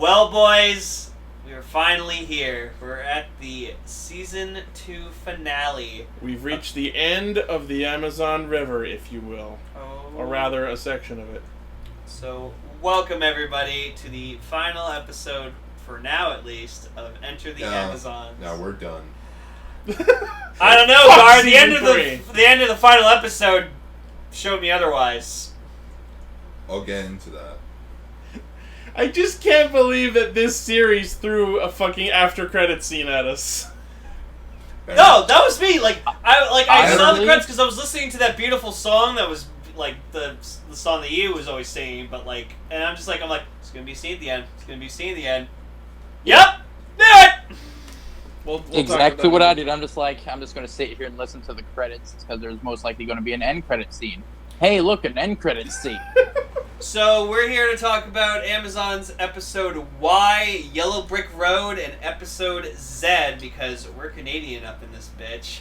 Well, boys, we are finally here. We're at the Season 2 finale. We've reached the end of the Amazon River, if you will. Oh. Or rather, a section of it. So, welcome everybody to the final episode, for now at least, of Enter the Amazons. Now we're done. I don't know, Gar. The end of the final episode showed me otherwise. I'll get into that. I just can't believe that this series threw a fucking after-credit scene at us. No, that was me. I saw the credits because I was listening to that beautiful song that was like the song that you was always singing, but and I'm like, it's gonna be seen at the end. It's gonna be seen at the end. Yep, do it. We'll exactly what I did. I'm just gonna sit here and listen to the credits because there's most likely gonna be an end credit scene. Hey, look, an end credit scene. So we're here to talk about Amazon's episode Y, Yellow Brick Road, and episode Z because we're Canadian up in this bitch.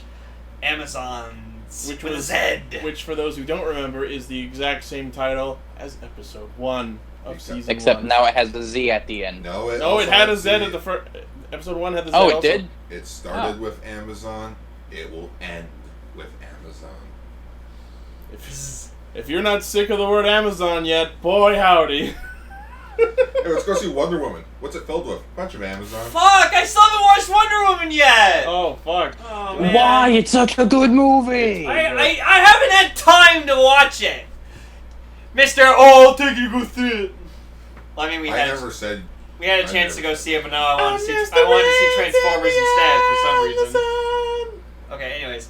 Amazons with a Z. Which, for those who don't remember, is the exact same title as episode 1 of season 1. Except now it has the Z at the end. No, it had a Z at the first. Episode 1 had the Z. Oh, it also. did? It started with Amazon. It will end with Amazon. If you're not sick of the word Amazon yet, boy howdy. Hey, let's go see Wonder Woman. What's it filled with? A bunch of Amazon. Fuck! I still haven't watched Wonder Woman yet! Oh, fuck. Oh, man. Why? It's such a good movie! I haven't had time to watch it! Mr. I'll take you to go see it. Well, I mean, we had a chance to go see it, but now I want to see Transformers instead for some reason. Okay, anyways.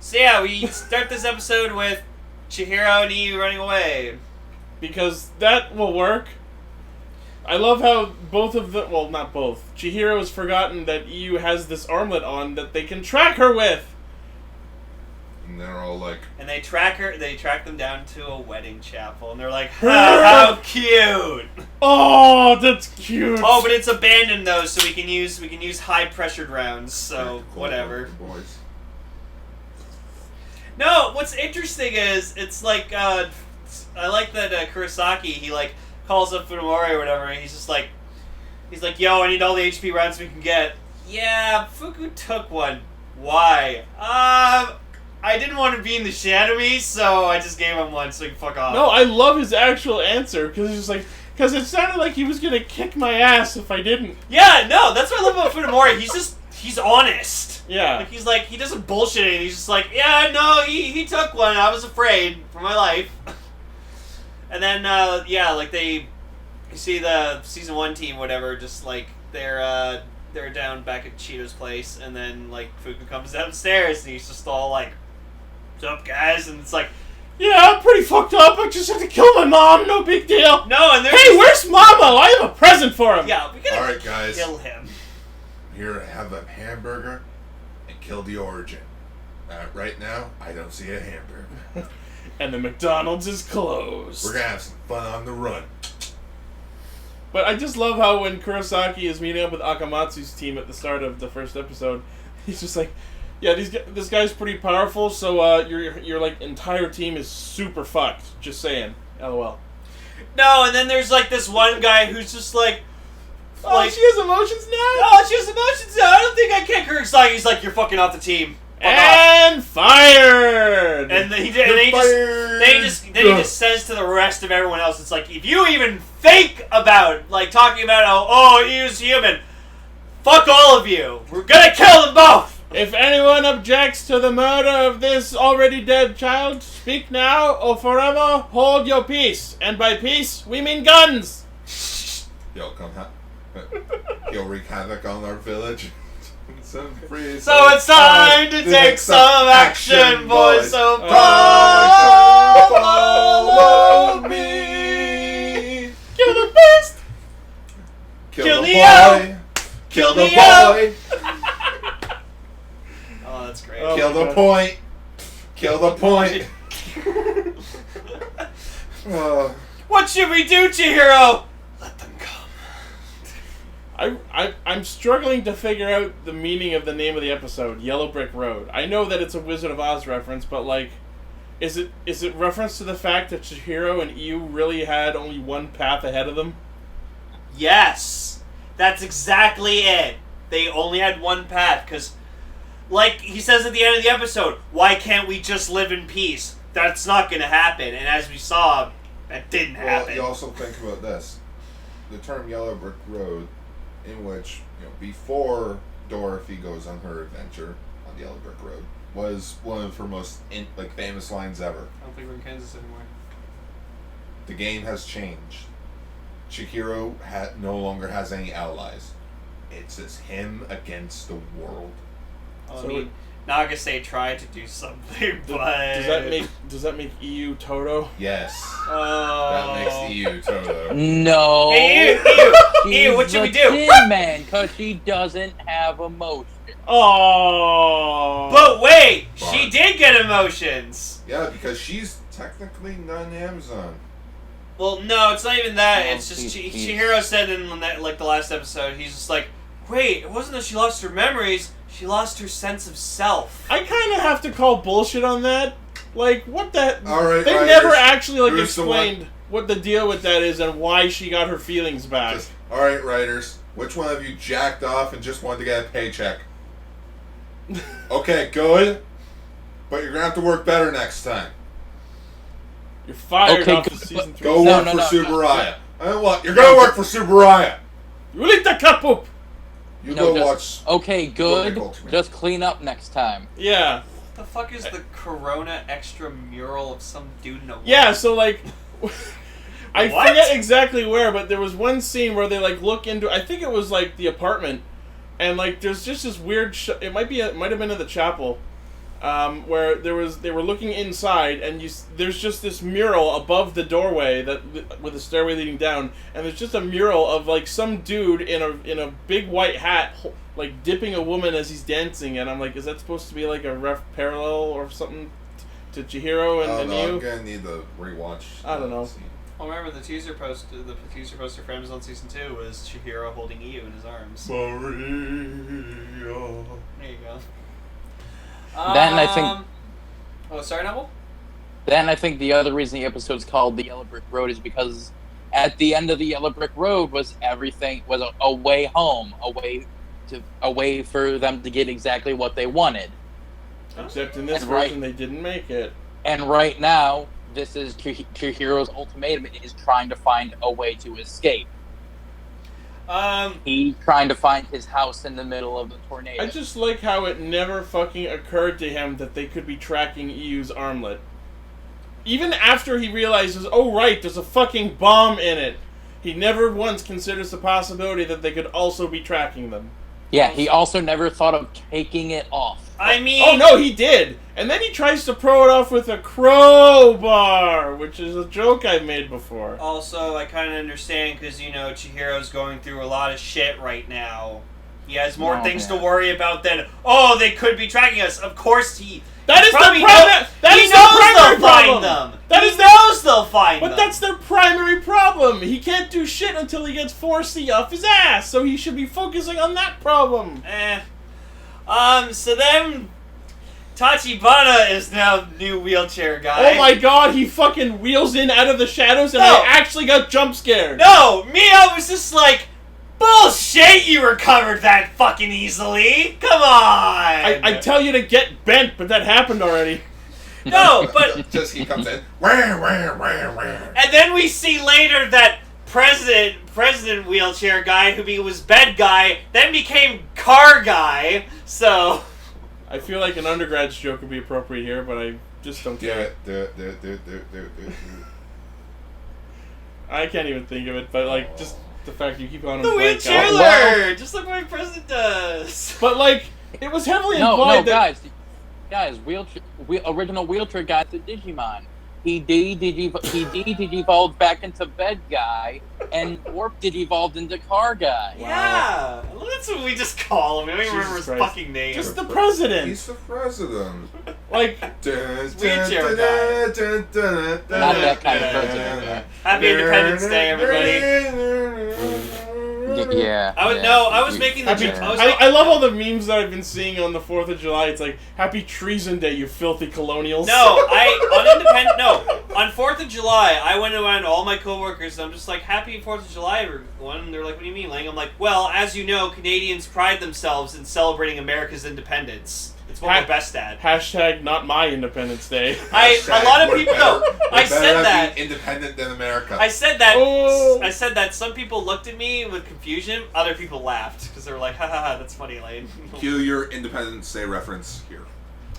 So yeah, we start this episode with Chihiro and Iu running away. Because that will work. I love how both of them, well, not both. Chihiro has forgotten that Iu has this armlet on that they can track her with. And they're all like... And they track them down to a wedding chapel, and they're like, how cute! Oh, that's cute! Oh, but it's abandoned though, so we can use high-pressured rounds, so whatever. Boys. No, what's interesting is, it's like, I like that Kurosaki, he, calls up Funomori or whatever, and he's like, yo, I need all the HP rounds we can get. Yeah, Fuku took one. Why? I didn't want to be in the Shanami, so I just gave him one so he can fuck off. No, I love his actual answer, because he's just like, because it sounded like he was going to kick my ass if I didn't. Yeah, no, that's what I love about Funomori, he's honest. Yeah. He doesn't bullshit it. He's just like, yeah, no, he took one. I was afraid for my life. And then, you see the season 1 team, whatever, just they're down back at Cheeto's place, and then Fuku comes downstairs, and he's just all like, "What's up, guys?" And it's like, yeah, I'm pretty fucked up. I just had to kill my mom. No big deal. No, and hey, where's Mama? I have a present for him. Yeah, we gotta all right, guys. kill him. Here to have a hamburger and kill the origin. Right now, I don't see a hamburger. And the McDonald's is closed. We're gonna have some fun on the run. But I just love how when Kurosaki is meeting up with Akamatsu's team at the start of the first episode, he's just like, yeah, this guy's pretty powerful, so your entire team is super fucked. Just saying. LOL. No, and then there's this one guy who's just like, oh, she has emotions now? Oh, she has emotions now. I don't think I can. Kurosaki. He's like, you're fucking off the team. And fired. And then he just says to the rest of everyone else, it's like, if you even think about talking about how he's human, fuck all of you. We're gonna kill them both. If anyone objects to the murder of this already dead child, speak now or forever hold your peace. And by peace, we mean guns. He'll wreak havoc on our village. So it's time to take some action, boys. So follow me. Kill the beast. Kill the boy. Kill the boy. Oh, that's great. Oh, kill the point. Kill the point. What should we do, Chihiro? Let them come. I'm struggling to figure out the meaning of the name of the episode, Yellow Brick Road. I know that it's a Wizard of Oz reference, but is it reference to the fact that Chihiro and Iu really had only one path ahead of them? Yes. That's exactly it. They only had one path, because, like he says at the end of the episode, why can't we just live in peace? That's not going to happen. And as we saw, that didn't happen. You also think about this. The term Yellow Brick Road, in which, before Dorothy goes on her adventure on the Yellow Brick Road, was one of her most famous lines ever. I don't think we're in Kansas anymore. The game has changed. Chihiro no longer has any allies. It's just him against the world. Well, so Nagase tried to do something, but does that make EU Toto? Yes. Oh. That makes EU Toto. No. Hey, EU, what should we do? Tin Man, because she doesn't have emotion. Oh. But wait, she did get emotions. Yeah, because she's technically not an Amazon. Well, no, it's not even that. No, it's just Chihiro said in the last episode, he's just like, wait, it wasn't that she lost her memories, she lost her sense of self. I kind of have to call bullshit on that. Like, what that... All right, they never actually explained what the deal with that is and why she got her feelings back. All right, writers, which one of you jacked off and just wanted to get a paycheck? Okay, good. But you're going to have to work better next time. You're fired off of season 3. Go work for Subaraya. And what? You're going to work for Subaraya. You lit the cup up. You go watch... Okay, good. Just clean up next time. Yeah. What the fuck is the Corona extra mural of some dude in a... Yeah, so like... I forget exactly where, but there was one scene where they look into... I think it was the apartment. And there's just this weird... it might have been in the chapel. Where they were looking inside, and there's just this mural above the doorway with a stairway leading down, and there's just a mural of some dude in a big white hat, dipping a woman as he's dancing, and I'm like, is that supposed to be a parallel or something to Chihiro and you? I'm gonna need to rewatch. I don't know. Scene. Well, remember the teaser poster for Amazon Season 2 was Chihiro holding Iu in his arms. Maria. There you go. Then I think... Oh, sorry, Noble? Then I think the other reason the episode's called The Yellow Brick Road is because at the end of The Yellow Brick Road was a way home, a way for them to get exactly what they wanted. Except in this version, they didn't make it. And right now, this is Chihiro's ultimatum, is trying to find a way to escape. He's trying to find his house in the middle of the tornado. I just like how it never fucking occurred to him that they could be tracking EU's armlet. Even after he realizes, oh right, there's a fucking bomb in it, he never once considers the possibility that they could also be tracking them. Yeah, he also never thought of taking it off. I mean... Oh no, he did! And then he tries to pro it off with a crowbar, which is a joke I've made before. Also, I kind of understand, because, Chihiro's going through a lot of shit right now. He has more things to worry about than, they could be tracking us. Of course he... That is probably the problem! That is the primary problem! He knows they'll find them! But that's their primary problem! He can't do shit until he gets 4C off his ass, so he should be focusing on that problem! So then... Tachibana is now new wheelchair guy. Oh my god, he fucking wheels in out of the shadows and I actually got jump scared! No! I was just like... Bullshit, you recovered that fucking easily! Come on! I tell you to get bent, but that happened already. No, but... Just he comes in. And then we see later that president wheelchair guy, who was bed guy, then became car guy, so... I feel like an undergrad's joke would be appropriate here, but I just don't care. I can't even think of it, but just... the fact you keep on the wheelchair lure, just like my president does. But it was heavily implied that guys, original wheelchair guy's a Digimon. He digivolved back into bed guy, and Warp digivolved into car guy. Yeah, that's what we just call him. I don't remember his fucking name. Just the president. He's the president. Wheelchair guy. Not that kind of president. Happy Independence Day, everybody. Yeah. I was making the joke. I love all the memes that I've been seeing on the 4th of July. It's like, Happy Treason Day, you filthy colonials. On 4th of July, I went around to all my coworkers and I'm just like, Happy 4th of July, everyone. And they're like, what do you mean, Lang? I'm like, well, as you know, Canadians pride themselves in celebrating America's independence. It's what we're best at. Hashtag not my Independence Day. A lot of people know. I said that. Be independent than America. I said that. Oh. I said that. Some people looked at me with confusion. Other people laughed because they were like, "Ha ha ha, that's funny, Lane." Cue your Independence Day reference here.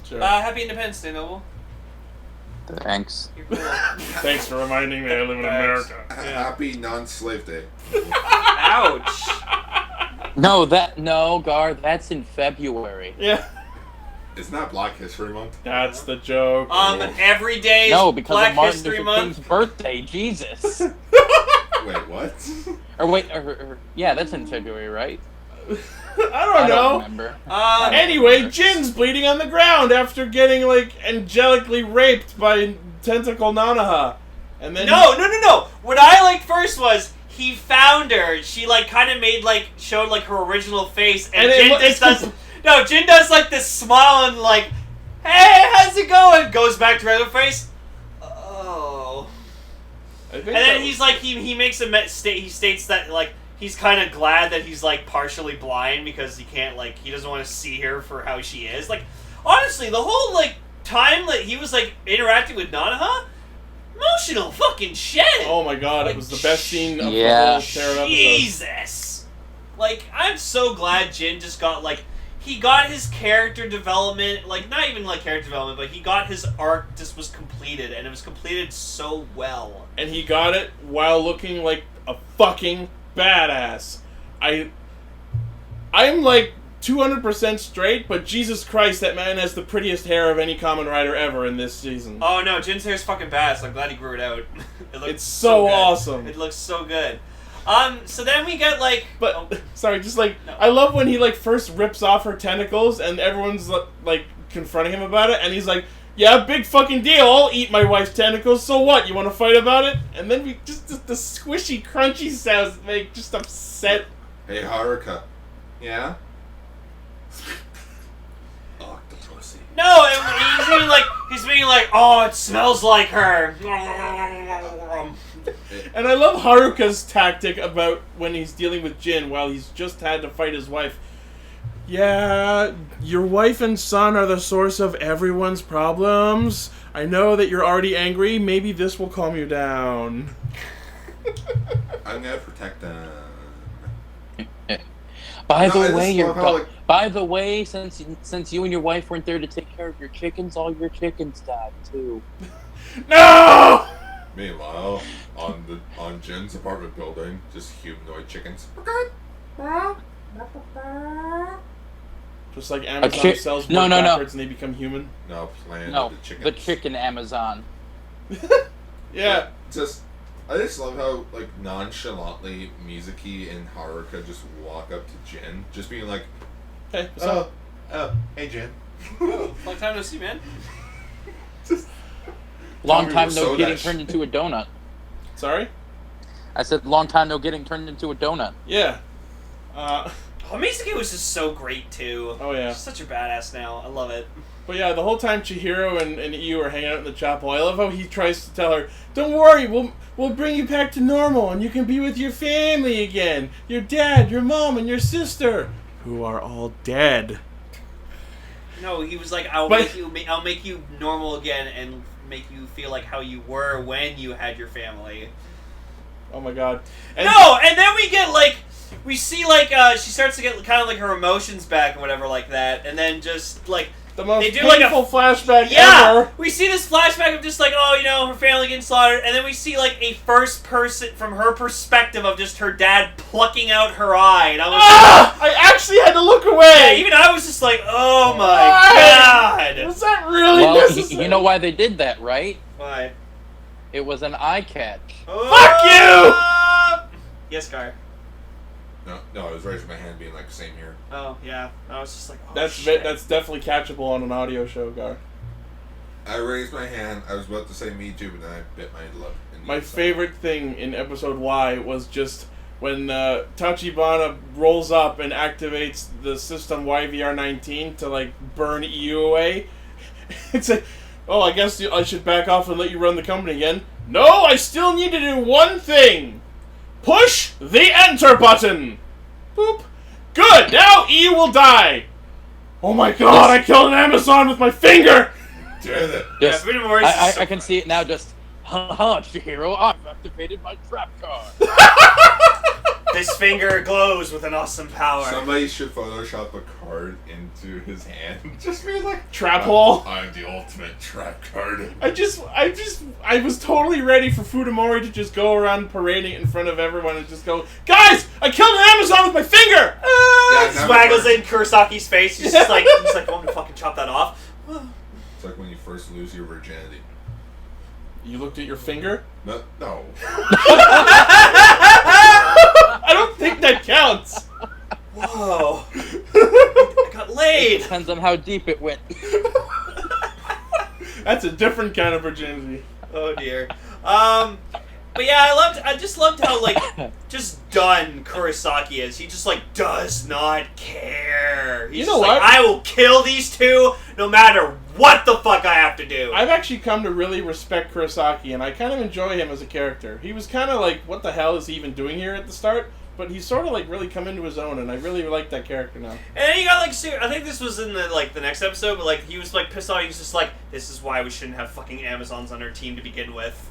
Sure. Happy Independence Day, Noble. Thanks. You're cool. Thanks for reminding me I live in America. Happy non-slave day. Ouch. No, Gar, that's in February. Yeah. It's not Black History Month. That's the joke. Every day is Black of Martin History Luther Month. King's birthday, Jesus. Wait, what? Yeah, that's in February, right? I don't remember. Anyway, Jin's bleeding on the ground after getting, angelically raped by Tentacle Nanaha. And then No. What I liked first was he found her. She, kind of made, showed, her original face. And Jin does, this smile and, hey, how's it going? Goes back to regular face. Oh. And then he's, he makes he states that, he's kind of glad that he's, partially blind because he can't, he doesn't want to see her for how she is. Honestly, the whole, time that he was, interacting with Nanaha, emotional fucking shit. Oh my god, it was the best scene of the whole Terror episode. Jesus. I'm so glad Jin just got, he got his character development, not even, character development, but he got his arc just was completed, and it was completed so well. And he got it while looking like a fucking badass. I'm 200% straight, but Jesus Christ, that man has the prettiest hair of any Kamen Rider ever in this season. Oh no, Jin's hair's fucking badass. I'm glad he grew it out. It's so awesome. It looks so good. So then we get sorry, just no. I love when he first rips off her tentacles and everyone's confronting him about it, and he's like, yeah, big fucking deal, I'll eat my wife's tentacles, so what, you want to fight about it? And then we just the squishy, crunchy sounds make just upset. Hey, Haruka. Yeah? Octopussy. No, he's being oh, it smells like her. And I love Haruka's tactic about when he's dealing with Jin while he's just had to fight his wife. Yeah, your wife and son are the source of everyone's problems. I know that you're already angry. Maybe this will calm you down. I'm gonna protect them. By the way, since you and your wife weren't there to take care of your chickens, all your chickens died too. No! Meanwhile, on Jin's apartment building, just humanoid chickens. Just like Amazon sells backwards and they become human. No, the chickens. The chicken Amazon. Yeah. I just love how nonchalantly Mizuki and Haruka just walk up to Jin, just being like, "Hey, what's up? Oh, hey Jin. Long time no see, man." Long time no getting turned into a donut. Sorry? I said long time no getting turned into a donut. Yeah. Mizuki was just so great too. Oh yeah. She's such a badass now. I love it. But yeah, the whole time Chihiro and Yu are hanging out in the chapel, I love how he tries to tell her, "Don't worry, we'll bring you back to normal and you can be with your family again. Your dad, your mom, and your sister, who are all dead." No, he was like, I'll make you normal again and make you feel like how you were when you had your family. Oh my god. And then we get we see she starts to get kind of her emotions back and whatever like that, and then just the most painful flashback ever. We see this flashback of just her family getting slaughtered, and then we see a first person from her perspective of just her dad plucking out her eye, and I was I actually had to look away. Yeah, even I was just oh my god. Was that really necessary? You know why they did that, right? Why? It was an eye catch. Fuck you! Yes, Gar. No, I was raising my hand being same here. Oh, yeah. I was just that's definitely catchable on an audio show, Gar. I raised my hand, I was about to say me too, but then I bit my lip. My favorite thing in episode Y was just when Tachibana rolls up and activates the system YVR-19 to like burn EU away. It's like, oh, I guess I should back off and let you run the company again. No, I still need to do one thing. Push the enter button. Boop. Good. Now EU will die. Oh my God! I killed an Amazon with my finger. Damn it. Yes. Yeah, I can see it now. Just, Chihiro, I've activated my trap card. This finger glows with an awesome power. Somebody should Photoshop a card into his hand. Just be like, Trap hole. I'm the ultimate trap card. I was totally ready for Fudamori to just go around parading it in front of everyone and just go, guys, I killed an Amazon with my finger! Swaggles in Kurosaki's face. He's just like, I'm gonna fucking chop that off. It's like when you first lose your virginity. You looked at your finger? No. I don't think that counts. Whoa. I got laid. Depends on how deep it went. That's a different kind of virginity. Oh dear. But yeah, I just loved how like just done Kurosaki is. He just like does not care. He's You know just what? like, I will kill these two no matter what the fuck I have to do. I've actually come to really respect Kurosaki, and I kind of enjoy him as a character. He was kind of like, what the hell is he even doing here at the start? But he's sort of like really come into his own, and I really like that character now. And then he got like, I think this was in the next episode, but like he was like pissed off. He was just like, this is why we shouldn't have fucking Amazons on our team to begin with.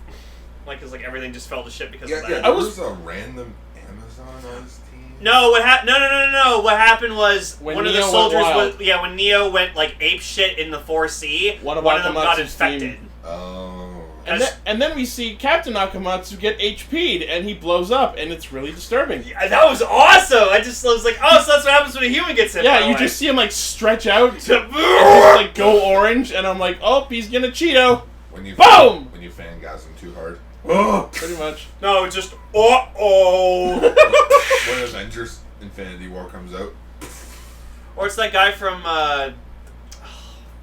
Like, cause like everything just fell to shit because of that. Yeah, there was a random Amazon on his team. No, No. What happened was When one of Neo the soldiers went wild. when Neo went like ape shit in the 4C, One of them got Akamatsu's infected. team. Oh. And then we see Captain Akamatsu get HP'd, and he blows up, and it's really disturbing. Yeah, that was awesome. I was like, oh, so that's what happens when a human gets hit. Yeah, by you the just way. see him like stretch out and just like go orange, and I'm like, oh, he's gonna Cheeto. When you Boom! When you fangasm too hard. Pretty much. No, just When Avengers Infinity War comes out. Or it's that guy from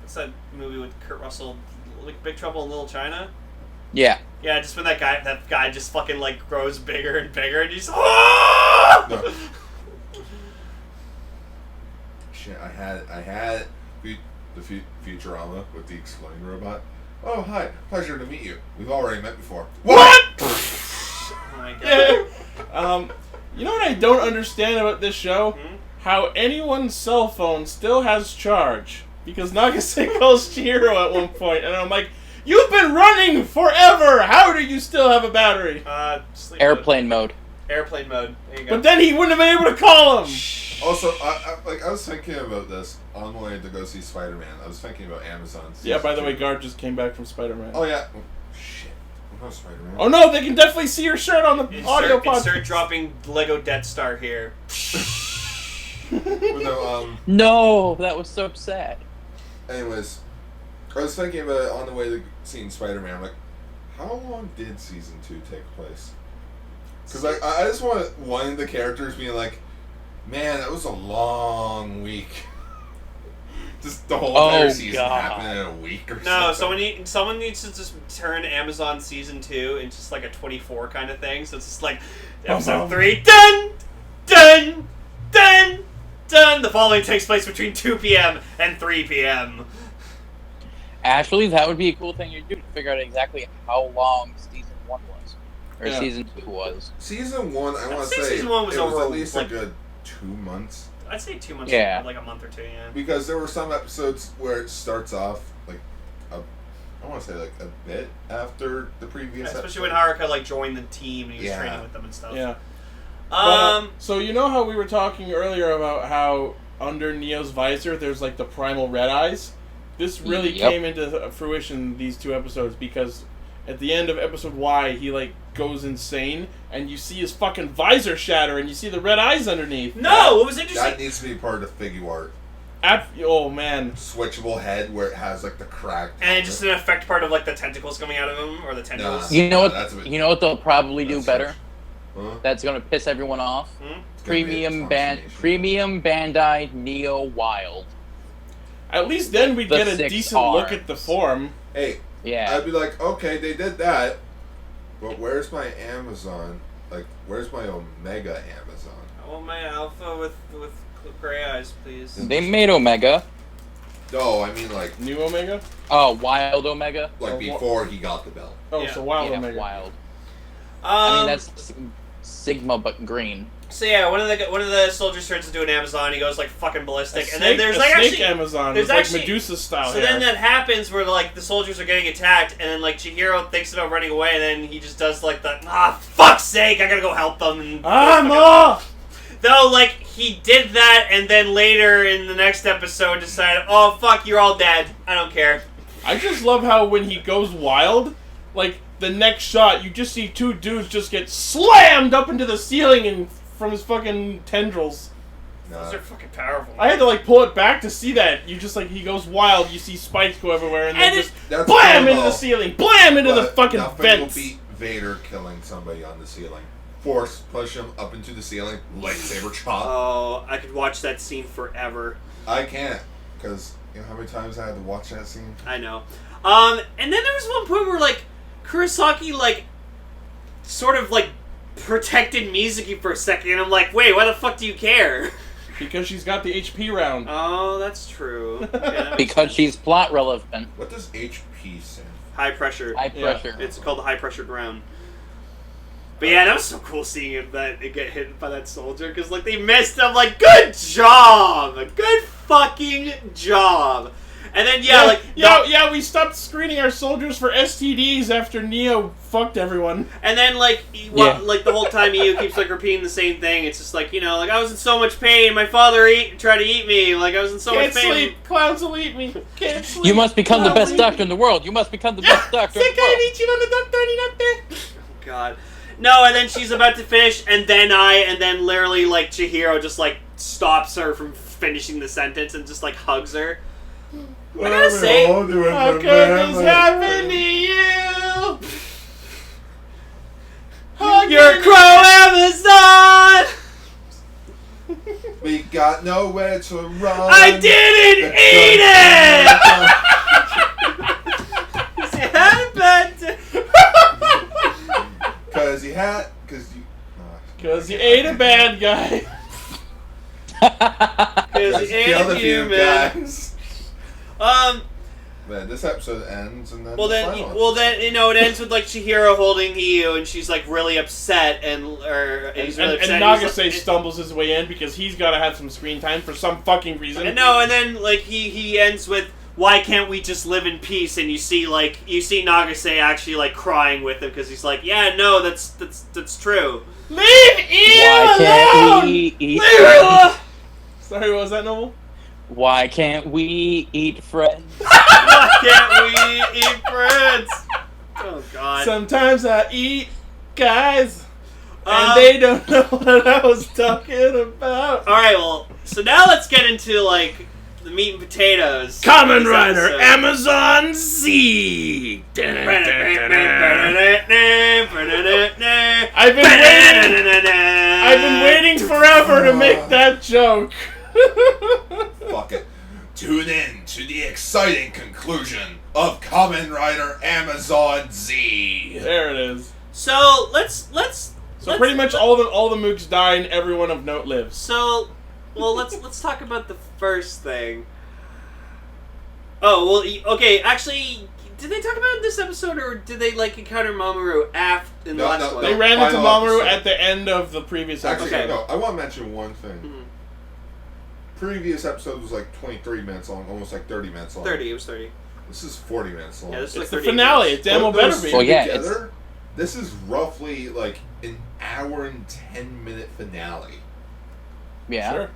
what's that movie with Kurt Russell, like Big Trouble in Little China? Yeah. Yeah, just when that guy just fucking like grows bigger and bigger, and he's No. Shit, I had the Futurama with the exploding robot. Oh, hi. Pleasure to meet you. We've already met before. What? Oh my god. Yeah. You know what I don't understand about this show? How anyone's cell phone still has charge. Because Nagase calls Chihiro at one point, and I'm like, you've been running forever! How do you still have a battery? Sleep Airplane mode. Airplane mode. There you go. But then he wouldn't have been able to call him! Also, I was thinking about this on the way to go see Spider-Man. I was thinking about Amazon. Yeah, by the way, Guard just came back from Spider-Man. Oh, yeah. Oh, shit. I'm not Spider-Man. Oh no, they can definitely see your shirt on the audio podcast. Insert dropping Lego Death Star here. No, that was so sad. Anyways, I was thinking about it on the way to seeing Spider-Man. I'm like, how long did season 2 take place? Because like, I just want one of the characters being like, man, that was a long week. Just the whole entire season happened in a week or something. No, someone needs to just turn Amazon season 2 into just like a 24 kind of thing. So it's just like episode 3, done, done, done, done. The following takes place between 2 p.m. and 3 p.m. Actually, that would be a cool thing to do to figure out exactly how long season 1 was. Or season 2 was. Season 1, I want to say, season 1 was over at least like a good 2 months. I'd say 2 months, like a month or two, yeah. Because there were some episodes where it starts off like, I want to say like a bit after the previous episode. Especially when Haruka like joined the team and he was training with them and stuff. Yeah. So you know how we were talking earlier about how under Neo's visor there's like the primal red eyes? This really came into fruition these 2 episodes because at the end of episode Y, he like goes insane, and you see his fucking visor shatter, and you see the red eyes underneath. No, what was interesting? That needs to be part of the figure art. Oh man, switchable head where it has like the cracked. And just an effect part of like the tentacles coming out of him, or the tentacles. You know what? You know what they'll probably do better. Huh? That's gonna piss everyone off. Premium Bandai Neo Wild. At least then we'd get a decent look at the form. Hey, yeah, I'd be like, okay, they did that, but where's my Amazon? Like, where's my Omega Amazon? I want my Alpha with gray eyes, please. They made Omega. No, I mean like New Omega. Oh, Wild Omega. Like before he got the belt. Oh, Yeah. so Wild Yeah, Omega. Wild. I mean that's Sigma but green. So yeah, one of the soldiers turns into an Amazon. He goes like fucking ballistic, and then there's a like snake actually Amazon. there's There's actually like Medusa style. So then that happens where like the soldiers are getting attacked, and then like Chihiro thinks about running away, and then he just does like the fuck's sake, I gotta go help them. And I'm off. Though like he did that, and then later in the next episode decided, oh fuck, you're all dead. I don't care. I just love how when he goes wild, like the next shot, you just see two dudes just get slammed up into the ceiling and from his fucking tendrils. Those are fucking powerful. I had to like pull it back to see that. You just like he goes wild, you see spikes go everywhere, and then just blam into the ceiling, blam into the fucking vents. Will beat Vader killing somebody on the ceiling. Force push him up into the ceiling, lightsaber chop. Oh, I could watch that scene forever. I can't, because you know how many times I had to watch that scene? I know. And then there was one point where like Kurosaki like sort of like protected Mizuki for a second, and I'm like, wait, why the fuck do you care? Because she's got the HP round. Oh, that's true. Yeah, because she's plot relevant. What does HP stand? high pressure. High pressure. It's called the high pressure ground. But yeah, that was so cool seeing it get hit by that soldier, because like they missed him. Like, good job, good fucking job. And then we stopped screening our soldiers for STDs after Neo fucked everyone. And then like the whole time Io keeps like repeating the same thing. It's just like, you know, like I was in so much pain. My father tried to eat me. Like I was in so much pain. Can't sleep. Clowns will eat me. Can't sleep. You must become the best doctor in the world. You must become the best doctor in the world. God. No, and then she's about to finish, and then literally like Chihiro just like stops her from finishing the sentence and just like hugs her. I gotta say, how could this happen to you? You're Crow Amazon! We got nowhere to run. I didn't eat it! He had a bad day. Because you ate a bad guy. Because you ate a human. Guys. Man, this episode ends and then it ends with like Chihiro holding Io, and she's like really upset, and Nagase stumbles his way in because he's got to have some screen time for some fucking reason. And then like he ends with, why can't we just live in peace? And you see Nagase actually like crying with him, because he's like, yeah, no, that's true. Leave Io alone! Can't we eat? Sorry, what was that, Noble? Why can't we eat friends? Why can't we eat friends? Oh God. Sometimes I eat guys, and they don't know what I was talking about. Alright, well, so now let's get into like the meat and potatoes. Kamen Rider Amazon Z. I've been waiting forever to make that joke. Fuck it. Tune in to the exciting conclusion of Kamen Rider Amazon Z. There it is. So let's pretty much all the mooks die and everyone of note lives. So, well, let's talk about the first thing. Oh well, okay. Actually, did they talk about it in this episode, or did they like encounter Mamaru after in the last one? They ran into Mamaru at the end of the previous episode. Actually, no. I want to mention one thing. Mm-hmm. Previous episode was like 23 minutes long, almost like 30 minutes long. 30. It was 30. This is 40 minutes long. Yeah, this is it's like the finale. It damn well better be. Well, yeah, together, this is roughly like an hour and 10-minute finale. Yeah, sure.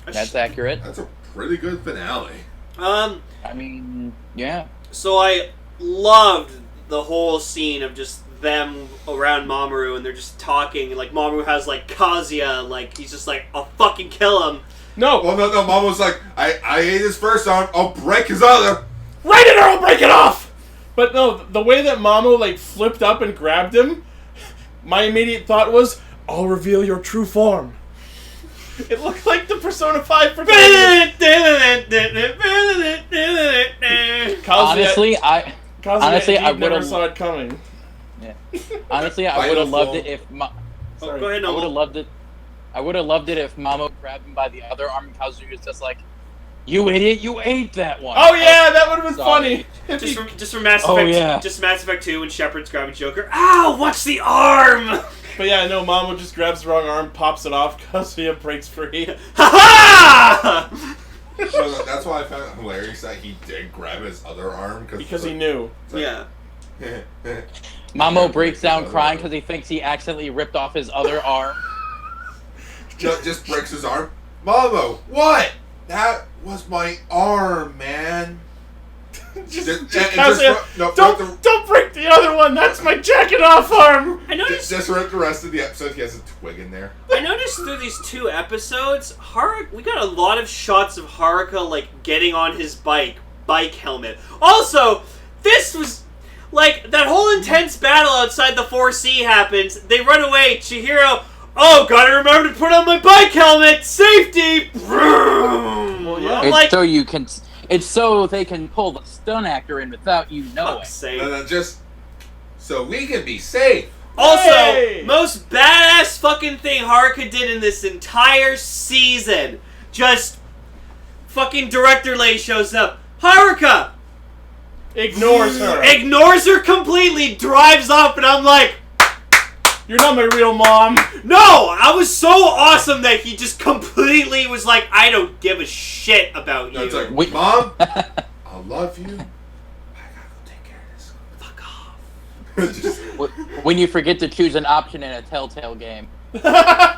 That's accurate. That's a pretty good finale. I mean, yeah. So I loved the whole scene of just them around Mamaru, and they're just talking, and like Mamaru has like Kazuya, like he's just like, I'll fucking kill him. No. Well, no. Mom was like, I ate his first arm, I'll break his other. Right in, or I'll break it off. But no, the way that Mamo like flipped up and grabbed him, my immediate thought was, I'll reveal your true form. It looked like the Persona 5 protagonist. Honestly, I would never have saw it coming. Yeah. Honestly, I would have loved it if Oh, go ahead, I would have loved it. I would have loved it if Mamo grabbed him by the other arm and Kazuya was just like, "You idiot! You ate that one." Oh yeah, that would have been funny. Just from Mass Effect. Just Mass Effect 2 when Shepard's grabbing Joker. Ow! Watch the arm. But yeah, no, Mamo just grabs the wrong arm, pops it off, Kazuya breaks free. Ha ha! So that's why I found it hilarious that he did grab his other arm because he knew. Yeah. Mamo breaks down crying because he thinks he accidentally ripped off his other arm. Just breaks his arm. Mamo, what? That was my arm, man. Don't break the other one. That's my jacket off arm. I noticed. Just the rest of the episode, he has a twig in there. I noticed through these 2 episodes, we got a lot of shots of Haruka like getting on his bike helmet. Also, this was like that whole intense battle outside the 4C happens. They run away. Chihiro. Oh, gotta remember to put on my bike helmet. Safety. Well, yeah. It's so they can pull the stunt actor in without you knowing. No, just so we can be safe. Also, most badass fucking thing Haruka did in this entire season. Just fucking director Lei shows up. Haruka ignores her. Ignores her completely. Drives up, and I'm like, "You're not my real mom." No, I was so awesome that he just completely was like, "I don't give a shit about you." It's like, Mom, I love you. I gotta go take care of this. Fuck off. When you forget to choose an option in a Telltale game. Yeah,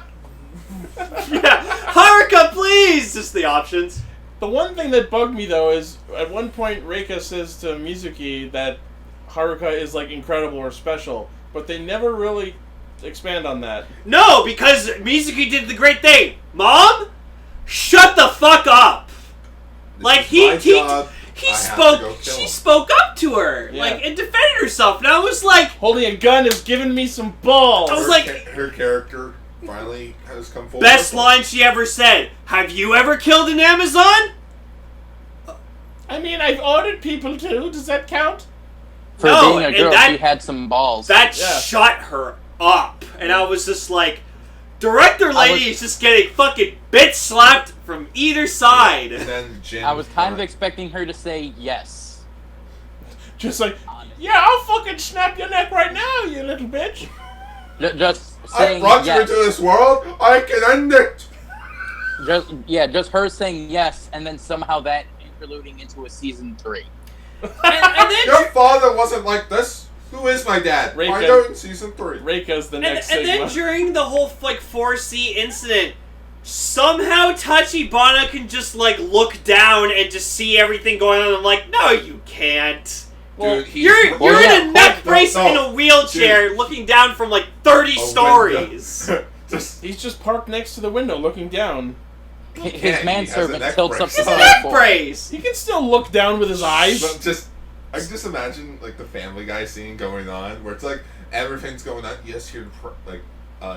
Haruka, please. Just the options. The one thing that bugged me though is at one point Reika says to Mizuki that Haruka is like incredible or special, but they never really expand on that. No, because Mizuki did the great thing. Mom, shut the fuck up. Like he spoke up to her, like, and defended herself. And I was like, holding a gun is giving me some balls. I was like, her character finally has come forward. Best line she ever said. Have you ever killed an Amazon? I mean, I've ordered people too. Does that count? For being a girl, she had some balls. That shut her up, and I was just like, director lady is just getting fucking bitch slapped from either side. And then Jin, I was kind of expecting her to say yes. Just like, yeah, I'll fucking snap your neck right now, you little bitch. Just saying I brought you into this world. I can end it. Just her saying yes, and then somehow that interluding into a season 3. and then Your father wasn't like this. Who is my dad? Reika. Find out in season 3. Reika's the next and then during the whole like 4C incident, somehow Tachibana can just like look down and just see everything going on. I'm like, no, you can't. Well, dude, you're in a neck brace in a wheelchair, looking down from like 30 stories. He's just parked next to the window, looking down. His manservant tilts up his neck brace. He can still look down with his eyes. But I can just imagine like the Family Guy scene going on, where it's like everything's going on. You just hear like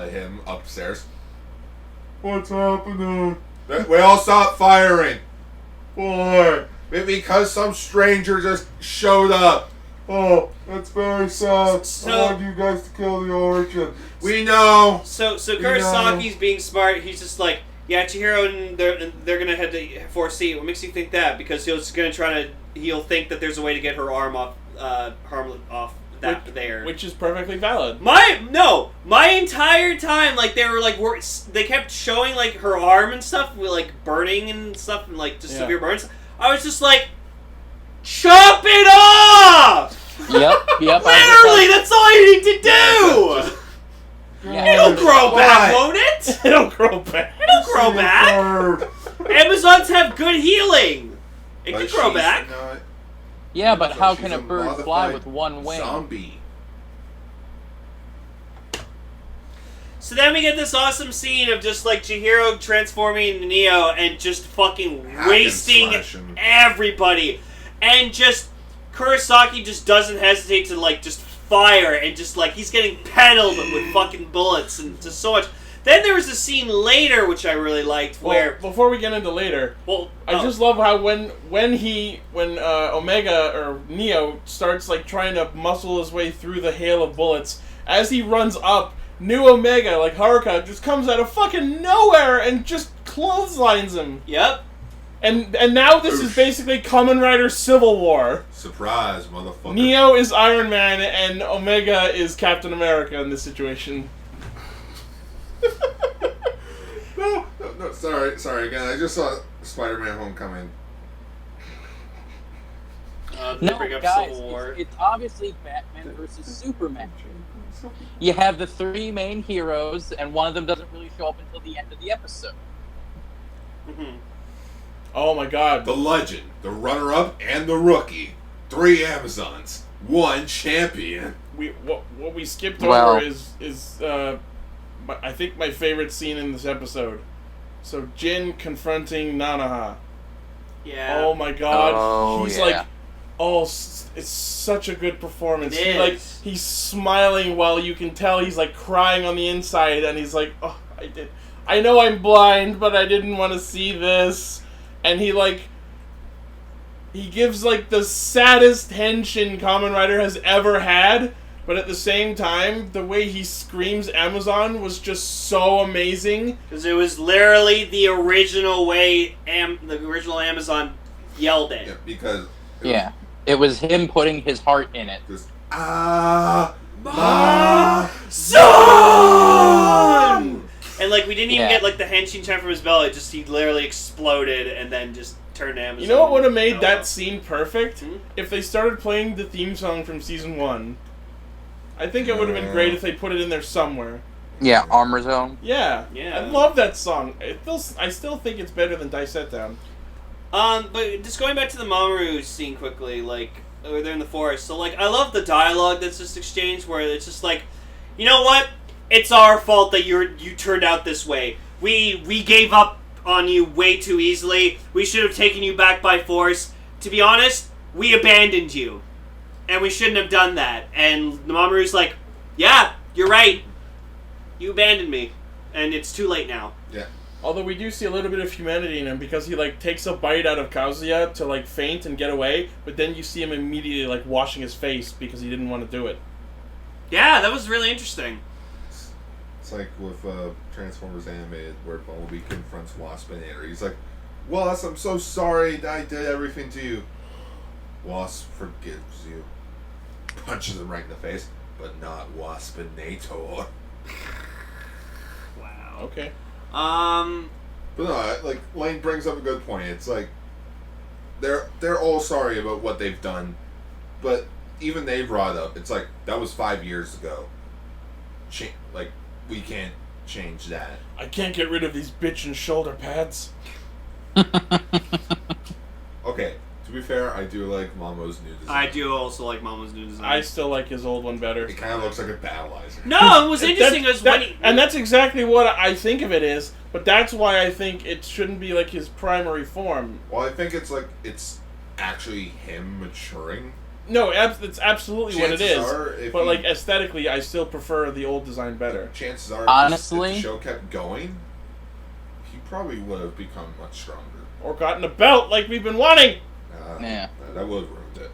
him upstairs. What's happening? We all stopped firing. Why? Because some stranger just showed up. Oh, that's very sad. I want you guys to kill the origin. We know. So Kurisaki's being smart. He's just like, yeah, Chihiro and they're gonna head to 4C. What makes you think that? Because he'll think that there's a way to get her arm off, there. Which is perfectly valid. My entire time, like they kept showing like her arm and stuff with like burning and stuff and like just severe burns. I was just like, chop it off! Yep. Literally, that's all you need to do! It'll grow back, won't it? It'll grow back. Amazons have good healing. It can grow back. Yeah, but how can a bird fly with one wing? Zombie. So then we get this awesome scene of just like Chihiro transforming into Neo and just fucking wasting everybody. And just Kurosaki just doesn't hesitate to like just fire and just like he's getting peddled with fucking bullets and just so much. Then there was a scene later which I really liked where before we get into later, I just love how when Omega or Neo starts like trying to muscle his way through the hail of bullets, as he runs up, new Omega, like Haruka, just comes out of fucking nowhere and just clotheslines him. Yep. And now this is basically Kamen Rider Civil War. Surprise, motherfucker. Neo is Iron Man and Omega is Captain America in this situation. No, sorry again. I just saw Spider-Man Homecoming. No, guys, it's obviously Batman versus Superman. You have the three main heroes, and one of them doesn't really show up until the end of the episode. Mm-hmm. Oh my god. The legend, the runner-up, and the rookie. 3 Amazons, 1 champion. What we skipped over is I think my favorite scene in this episode. So Jin confronting Nanaha. Yeah. Oh my god. Oh, He's yeah. like, it's such a good performance. He's smiling while you can tell he's like crying on the inside, and he's like, oh, I know I'm blind, but I didn't want to see this. And he gives like the saddest henshin Kamen Rider has ever had, but at the same time, the way he screams Amazon was just so amazing. Because it was literally the original way the original Amazon yelled it. Yeah, because... It was him putting his heart in it. Son! And like we didn't even get like the henshin chime from his belly. Just he literally exploded and then just turned Amazon. You know what would have made that scene perfect? If they started playing the theme song from season 1. I think it would have been great if they put it in there somewhere. Yeah, Armor Zone. Yeah. I love that song. I still think it's better than Dice Set Down. But just going back to the Mamaru scene quickly, like, where they're in the forest. So, like, I love the dialogue that's just exchanged, where it's just like, you know what? It's our fault that you turned out this way. We gave up on you way too easily. We should have taken you back by force. To be honest, we abandoned you. And we shouldn't have done that. And the Mamaru's like, yeah, you're right. You abandoned me. And it's too late now. Yeah. Although we do see a little bit of humanity in him, because he like takes a bite out of Kazuya to like faint and get away, but then you see him immediately like washing his face because he didn't want to do it. Yeah, that was really interesting. It's like with Transformers Animated, where Bumblebee confronts Wasp and Air. He's like, Wasp, I'm so sorry that I did everything to you. Wasp forgives you. Punches him right in the face, but not Waspinator. Wow. Okay. But no, like Lane brings up a good point. It's like they're all sorry about what they've done, but even they brought up, it's like that was 5 years ago. Like we can't change that. I can't get rid of these bitchin' shoulder pads. Okay, to be fair, I do like Momo's new design. I do also like Momo's new design. I still like his old one better. It kind of looks like a battleizer. No, it was interesting and that's exactly what I think of it is. But that's why I think it shouldn't be like his primary form. Well, I think it's actually him maturing. No, it's absolutely what it is. But like aesthetically, I still prefer the old design better. Chances are, honestly, if the show kept going, he probably would have become much stronger. Or gotten a belt like we've been wanting. That would have ruined it.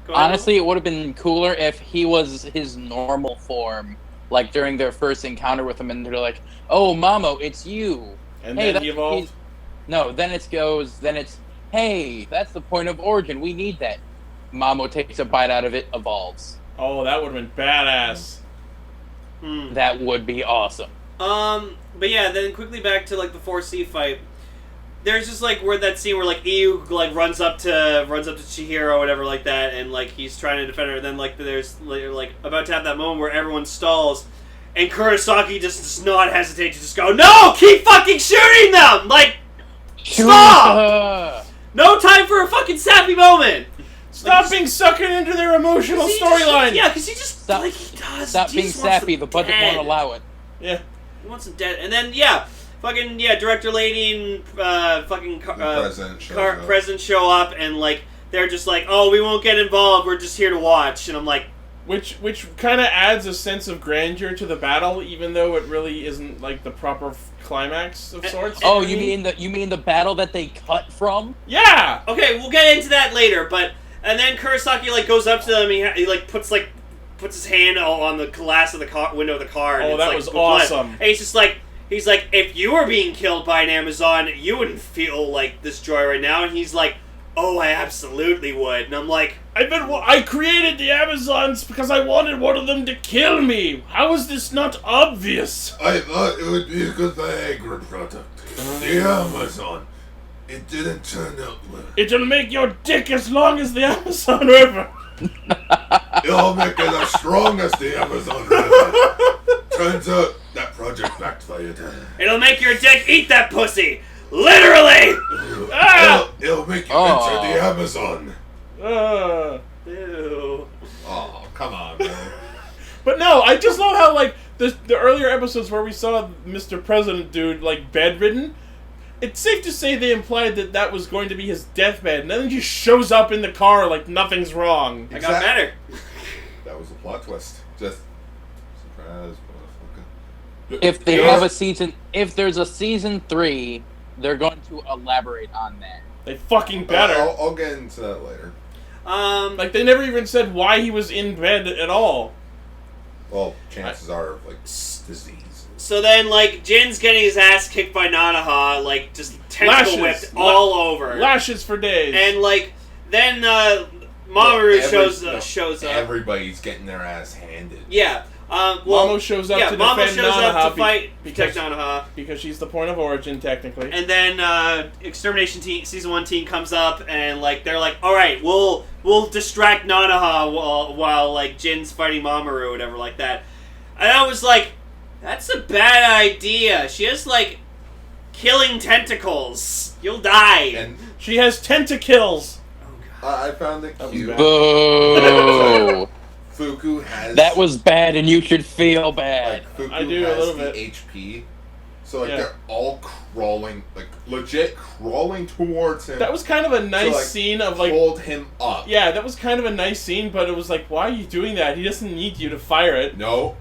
Honestly, it would have been cooler if he was his normal form, like during their first encounter with him, and they're like, "Oh, Mamo, it's you." And then he evolved. Then it's, "Hey, that's the point of origin. We need that." Mamo takes a bite out of it, evolves. Oh, that would have been badass. That would be awesome. But yeah, then quickly back to like the 4C fight. There's just like where that scene where like Iu like runs up to Chihiro or whatever like that, and like he's trying to defend her. And then like there's like about to have that moment where everyone stalls, and Kurosaki just does not hesitate to just go, "No, keep fucking shooting them! Like, stop! No time for a fucking sappy moment. Stop being sucked into their emotional storyline." Yeah, because he just like he does. Stop being sappy. The budget won't allow it. Yeah, he wants them dead, and then fucking director lady and president show up, and like they're just like, "Oh, we won't get involved. We're just here to watch." And I'm like, which kind of adds a sense of grandeur to the battle, even though it really isn't like the proper climax of sorts. Oh, you mean the battle that they cut from? Yeah. Okay, we'll get into that later, but and then Kurosaki like goes up to them. He like puts like puts his hand on the glass of the window of the car. And Oh, it's that like, was awesome. And he's just like, if you were being killed by an Amazon, you wouldn't feel like this joy right now. And he's like, oh, I absolutely would. And I'm like, I created the Amazons because I wanted one of them to kill me. How is this not obvious? I thought it would be a good Viagra product. The Amazon. It didn't turn out well. It'll make your dick as long as the Amazon River. It'll make it as strong as the Amazon River. Turns out that project backfired. It'll make your dick eat that pussy. Literally. It'll make you enter the Amazon. Ew. Oh, come on, man. But no, I just love how, like, the earlier episodes where we saw Mr. President dude, like, bedridden, it's safe to say they implied that was going to be his deathbed, and then he just shows up in the car like nothing's wrong. I got better. That was a plot twist. Just surprise, motherfucker. If they have a season, if there's a season 3, they're going to elaborate on that. They fucking better. I'll get into that later. Like, they never even said why he was in bed at all. Well, chances are, like, disease. So then, like, Jin's getting his ass kicked by Nanaha, like, just tentacle whipped all over. Lashes for days. And, like, then Mamaru shows up. Everybody's getting their ass handed. Yeah. Mamo shows up to defend Nanaha protect Nanaha. Because she's the point of origin, technically. And then Extermination Team, Season 1 team comes up, and, like, they're like, alright, we'll distract Nanaha while, like, Jin's fighting Mamaru or whatever like that. And I was like, that's a bad idea. She has, like, killing tentacles. You'll die. And she has tentacles. Oh, God. I found it cute. Boo! Fuku has... That was bad, and you should feel bad. Like, Fuku I do has a little the bit. HP. So, like, they're all crawling, like, legit crawling towards him. That was kind of a nice scene of, like... hold him up. Yeah, that was kind of a nice scene, but it was like, why are you doing that? He doesn't need you to fire it. No.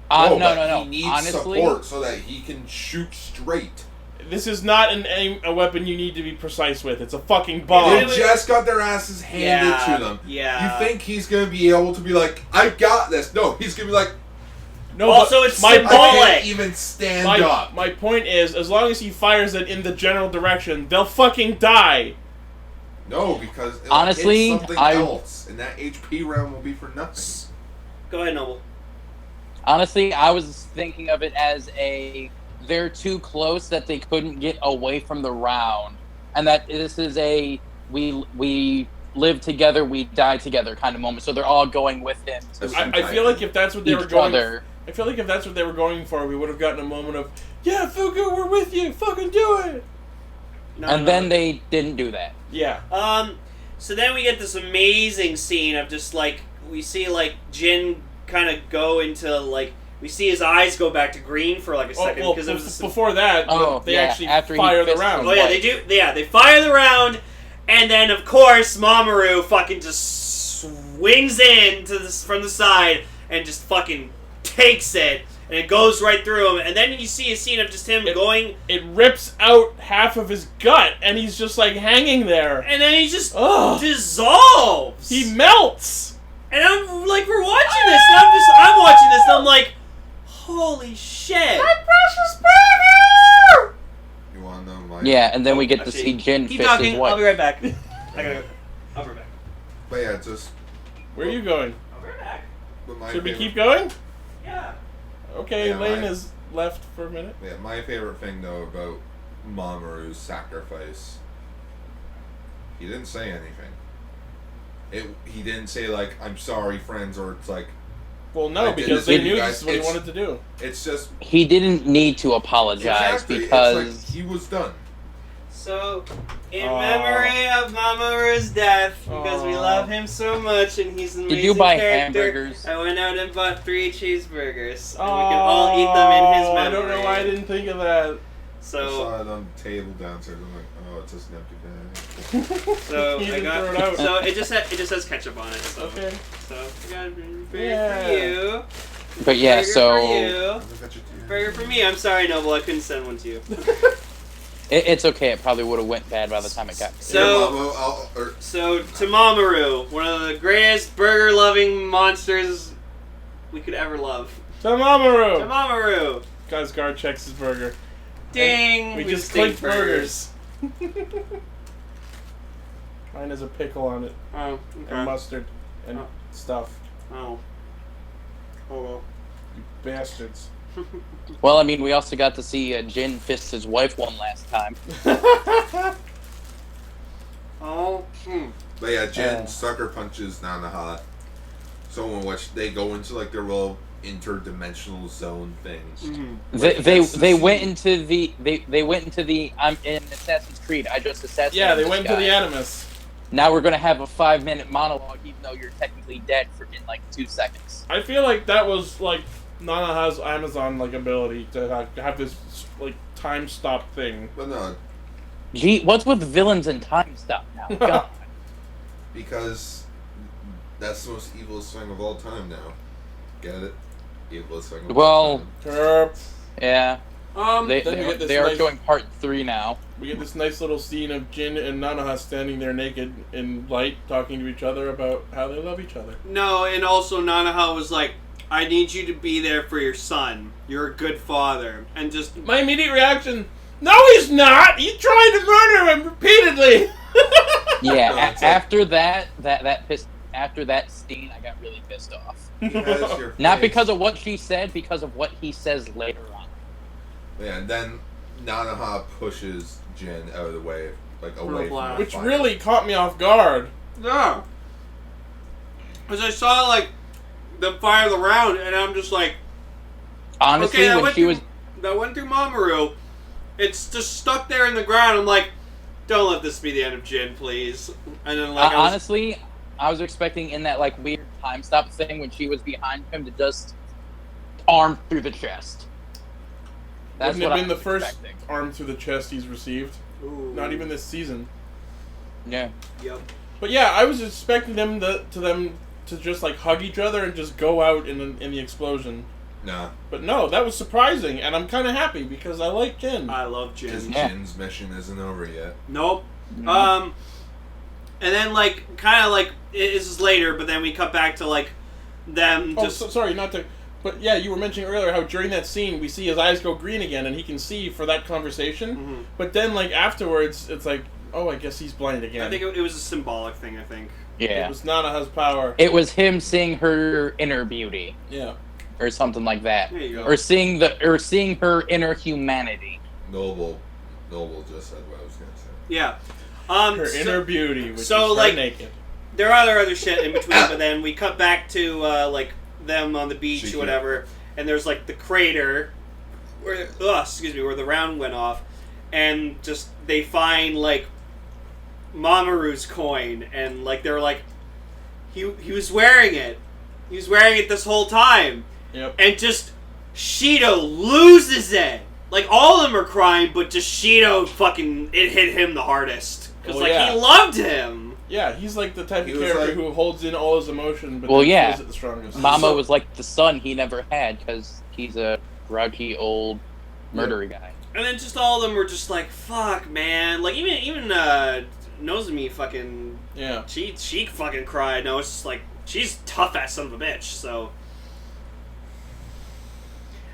No. He needs Honestly, support so that he can shoot straight. This is not a weapon you need to be precise with. It's a fucking bomb. They just got their asses handed to them. Yeah. You think he's going to be able to be like, I got this. No, he's going to be like... No, also, it's I can't even stand up. My point is, as long as he fires it in the general direction, they'll fucking die. No, because it'll honestly, hit something else, and that HP round will be for nothing. Go ahead, Noble. Honestly, I was thinking of it as they're too close that they couldn't get away from the round, and that this is we live together, we die together kind of moment. So they're all going with him. I feel like if that's what they were going, I feel like if that's what they were going for, we would have gotten a moment of, yeah, Fuku, we're with you, fucking do it. Then they didn't do that. Yeah. So then we get this amazing scene of just like we see like Jin kind of go into like we see his eyes go back to green for like a second because it was before that they actually fire the round. Oh yeah, they do. Yeah, they fire the round, and then of course Mamaru fucking just swings in from the side and just fucking takes it, and it goes right through him. And then you see a scene of just him going. It rips out half of his gut, and he's just like hanging there. And then he just dissolves. He melts. And I'm like, we're watching this, and I'm watching this, and I'm like, holy shit! My precious baby! You want to know my... Yeah, and then we get to see Jin keep fist talking. his wife. I'll be right back. I gotta go. I'll be right back. But yeah, just... Where are you going? I'll be right back. Should we keep going? Yeah. Okay, Lane is left for a minute. Yeah, my favorite thing, though, about Mamoru's sacrifice, he didn't say anything. He didn't say, like, I'm sorry, friends, or it's like... Well, no, because they knew this is what he wanted to do. It's just... He didn't need to apologize because... It's like he was done. So, in memory of Mamoru's death, because we love him so much and he's an amazing Did you buy character, hamburgers? I went out and bought 3 cheeseburgers. And we can all eat them in his memory. I don't know why I didn't think of that. So, I saw it on the table downstairs. I'm like, oh, it's just an empty bag. So You I didn't got. throw it out. So it just has ketchup on it. So. Okay. So I got a burger for you. But yeah, burger for you. Burger for me. I'm sorry, Noble. I couldn't send one to you. It's okay. It probably would have went bad by the time it got. So to Mamaru, one of the greatest burger-loving monsters we could ever love. To Mamaru! To Mamaru! Guys, guard checks his burger. Ding! We just clicked burgers. Mine has a pickle on it. Oh, okay. And mustard. And stuff. Oh. Oh well. You bastards. Well, I mean, we also got to see Jin fist his wife one last time. Oh. But yeah, Jin sucker punches Nanaha. So in which they go into like their little interdimensional zone things. Mm-hmm. They went into the I'm in Assassin's Creed. I just assassinated. Yeah, they went guy. into the Animus. Now we're gonna have a 5-minute monologue, even though you're technically dead in like 2 seconds. I feel like that was like Nanaha's Amazon like ability to have this like time stop thing. But no. Gee, what's with villains and time stop now? God. Because that's the most evilest thing of all time now. Get it? Evilest thing of all time. Yeah. They are nice, doing part 3 now. We get this nice little scene of Jin and Nanaha standing there naked in light, talking to each other about how they love each other. No, and also Nanaha was like, I need you to be there for your son. You're a good father. And just... My immediate reaction, no he's not! He's trying to murder him repeatedly! Yeah, no, after that scene, I got really pissed off. Not because of what she said, because of what he says later on. Yeah, and then Nanaha pushes Jin out of the way, like away from the which fire. Really caught me off guard. Yeah. Because I saw, like, them fire the round, and I'm just like... Honestly, okay, when she was... That went through Mamaru. It's just stuck there in the ground. I'm like, don't let this be the end of Jin, please. And then, like, honestly, I was expecting in that, like, weird time stop thing when she was behind him to just arm through the chest. That's Wouldn't what have been the first expecting. arm through the chest he's received. Ooh. Not even this season. Yeah. Yep. But yeah, I was expecting them to just like hug each other and just go out in the explosion. Nah. But no, that was surprising, and I'm kind of happy because I like Jin. I love Jin. Because Jin's mission isn't over yet. Nope. No. And then like kind of like this is later, but then we cut back to like them just. Oh, sorry, not to. But yeah, you were mentioning earlier how during that scene we see his eyes go green again, and he can see for that conversation. Mm-hmm. But then, like afterwards, it's like, oh, I guess he's blind again. I think it was a symbolic thing. I think. Yeah. It was Nanaha's power. It was him seeing her inner beauty. Yeah. Or something like that. There you go. Or seeing her inner humanity. Noble just said what I was gonna say. Yeah. Her inner beauty, which so, is like, naked. There are other shit in between, but then we cut back to like them on the beach or whatever, and there's like the crater where where the round went off, and just they find like Mamaru's coin, and like they're like he was wearing it. He was wearing it this whole time. Yep. And just Shido loses it. Like all of them are crying, but just Shido fucking it hit him the hardest. Because he loved him. Yeah, he's like the type of character who holds in all his emotion, but feels it the strongest. Mama was like the son he never had because he's a grouchy old murdery guy. And then just all of them were just like, fuck, man. Like even Nozomi fucking she fucking cried. No, it's just like she's tough ass son of a bitch. So.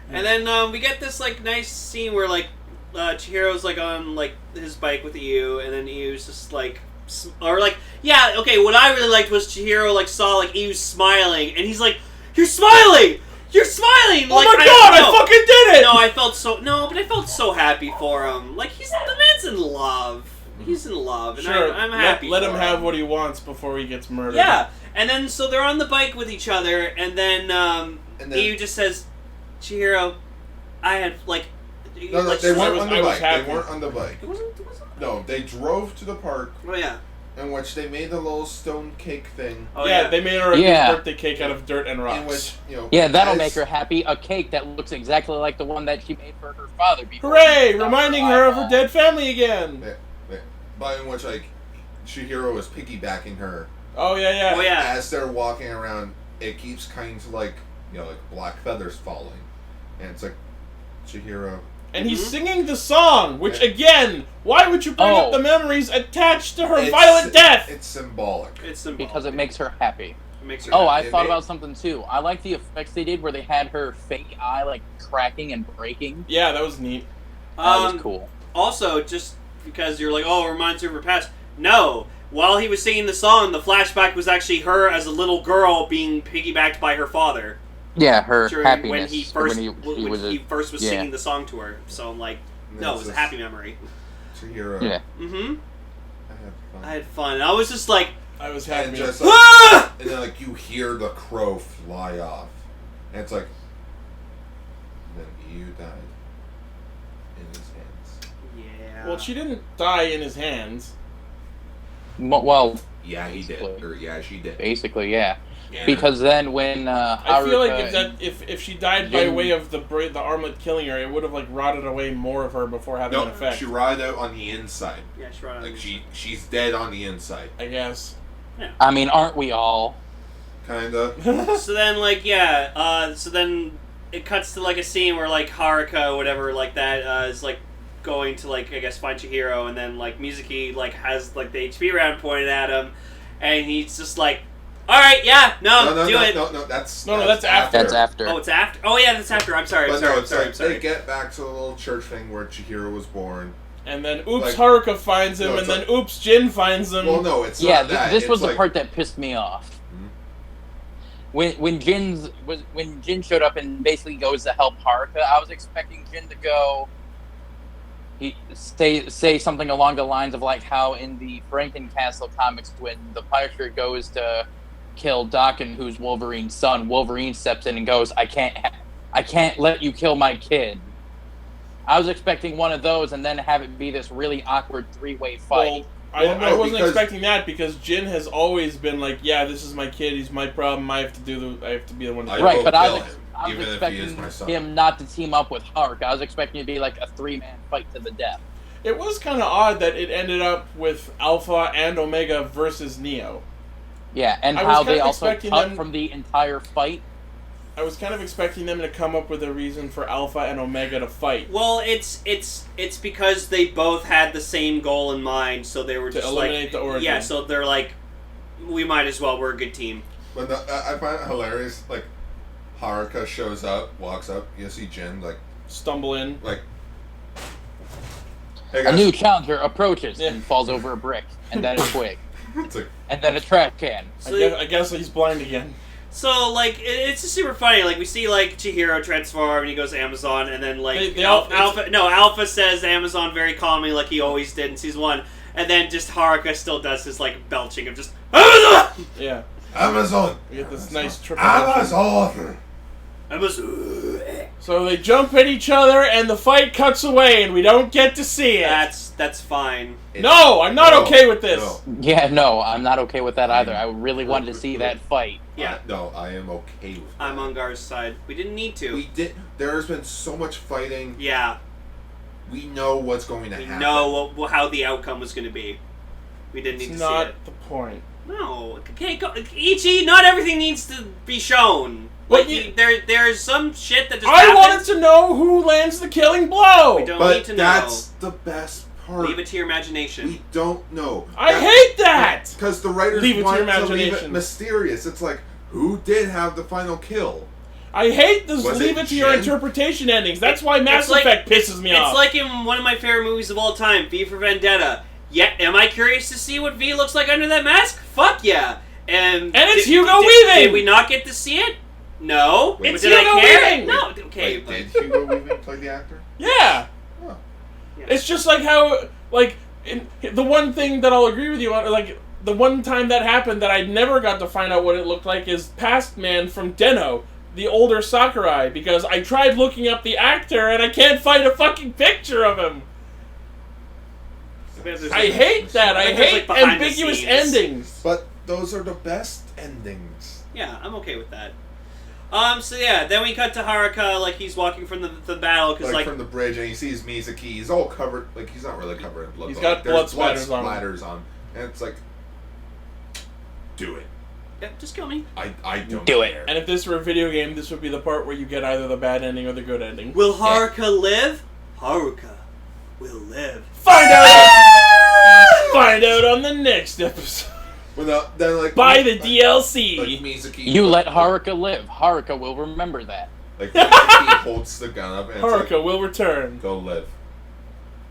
And then we get this like nice scene where like Chihiro's like on like his bike with Iu, and then Iu's just like, or like what I really liked was Chihiro like saw like Iu smiling, and he's like, "You're smiling! You're smiling!" Oh my god, I fucking did it! No, but I felt so happy for him. Like the man's in love. He's in love, and sure, I'm happy. Let him have what he wants before he gets murdered. Yeah, and then so they're on the bike with each other, and then Iu just says, "Chihiro, I had like." No, like, they weren't on the bike. They weren't on the bike. It wasn't No, they drove to the park. Oh yeah. In which they made the little stone cake thing. Oh yeah, they made her a birthday cake out of dirt and rocks. In which, that'll make her happy. A cake that looks exactly like the one that she made for her father before. Hooray! Reminding her of her dead family again. But in which Chihiro is piggybacking her. Oh yeah. Oh yeah. As they're walking around, it keeps kind of like black feathers falling, and it's like Chihiro. And he's singing the song, which again, why would you bring up the memories attached to her violent death? It's symbolic. It's symbolic. Because it makes her happy. It makes her I thought about something too. I like the effects they did where they had her fake eye like cracking and breaking. Yeah, that was neat. That was cool. Also, just because you're like, oh, it reminds her of her past. No. While he was singing the song, the flashback was actually her as a little girl being piggybacked by her father. Yeah, her happiness. When he first was singing the song to her. So I'm like, no, it was a happy memory. Chihiro. Yeah. Mm-hmm. I had fun. I was just like... I was happy. And, just like, and then like you hear the crow fly off. And it's like... Then you died. In his hands. Yeah. Well, she didn't die in his hands. Well... Yeah, he did. Or, yeah, she did. Basically, yeah. Because then when I feel like if she died by way of the armlet killing her, it would have like rotted away more of her before having an effect. She rotted out on the inside. Yeah, she rotted out. Like she's dead on the inside. I guess. Yeah. I mean, aren't we all? Kinda. So then, like, so then it cuts to like a scene where like Haruka or whatever like that is like going to like I guess find Chihiro, and then like Mizuki like has like the HP round pointed at him, and he's just like. All right, yeah, do it. No, that's after. That's after. Oh, it's after. Oh, yeah, that's after. I'm sorry. I'm sorry. They get back to the little church thing where Chihiro was born. And then, oops, Haruka finds him, and then, oops, Jin finds him. Well, no, it's not that. This was the part that pissed me off. Hmm? When Jin showed up and basically goes to help Haruka, I was expecting Jin to go. Say something along the lines of like how in the Frankencastle comics, when the Punisher goes to kill Daken, who's Wolverine's son, Wolverine steps in and goes, I can't let you kill my kid. I was expecting one of those and then have it be this really awkward three-way fight. Well, I wasn't expecting that because Jin has always been like, yeah, this is my kid, he's my problem, I have to be the one to do it. Right, but I was expecting him not to team up with Haruka. I was expecting it to be like a three-man fight to the death. It was kind of odd that it ended up with Alpha and Omega versus Neo. Yeah, and how they also cut from the entire fight. I was kind of expecting them to come up with a reason for Alpha and Omega to fight. Well, it's because they both had the same goal in mind, so they were just eliminate the origin. Yeah, so they're like, we might as well. We're a good team. But I find it hilarious. Like, Haruka shows up, walks up. You see Jin like stumble in. Like, hey guys. A new challenger approaches and falls over a brick, and then a twig, and then a trash can. So I guess he's blind again. So, like, it's just super funny. Like, we see, like, Chihiro transform, and he goes to Amazon, and then, like, Alpha says Amazon very calmly, like he always did in Season 1, and then just Haruka still does his, like, belching of just, Amazon! Yeah. Amazon! We get this nice triple Amazon! So they jump at each other, and the fight cuts away, and we don't get to see it. That's fine. No, I'm not okay with this. No. Yeah, no, I'm not okay with that either. I really wanted to see that fight. Yeah. No, I am okay with that. I'm on Gar's side. We didn't need to. We did. There's been so much fighting. Yeah. We know what's going to happen. We know how the outcome was going to be. We didn't need to see it. That's not the point. No. Okay, Ichi, not everything needs to be shown. Like, there's some shit that just happens. wanted to know who lands the killing blow! We don't need to know. That's the best part. Leave it to your imagination. We don't know. I hate that! Because the writers want to leave it mysterious. It's like, who did have the final kill? I hate this leave it to your interpretation endings. That's why Mass Effect pisses me off. It's like in one of my favorite movies of all time, V for Vendetta. Yeah, am I curious to see what V looks like under that mask? Fuck yeah! And it's Hugo Weaving! Did we not get to see it? No. It's Hugo Weaving! No, okay. Did Hugo Weaving play the actor? Yeah. Huh. Yeah. It's just like how, like, the one thing that I'll agree with you on, like, the one time that happened that I never got to find out what it looked like is Past Man from Den-O, the older Sakurai, because I tried looking up the actor and I can't find a fucking picture of him. I hate that. I hate ambiguous endings. But those are the best endings. Yeah, I'm okay with that. So yeah, then we cut to Haruka, like he's walking from the battle, cause like from the bridge, and he sees Mizuki. He's all covered, like he's not really covered in blood. He's got blood splatters on, and it's like, do it. Yeah, just kill me. I don't do care. it. And if this were a video game, this would be the part where you get either the bad ending or the good ending. Will Haruka live? Haruka will live. Find out. Find out on the next episode. Well, then, like, buy the DLC. Like Mizuki, you let Haruka live. Haruka will remember that. Like Mizuki holds the gun up and Haruka will return. Go live.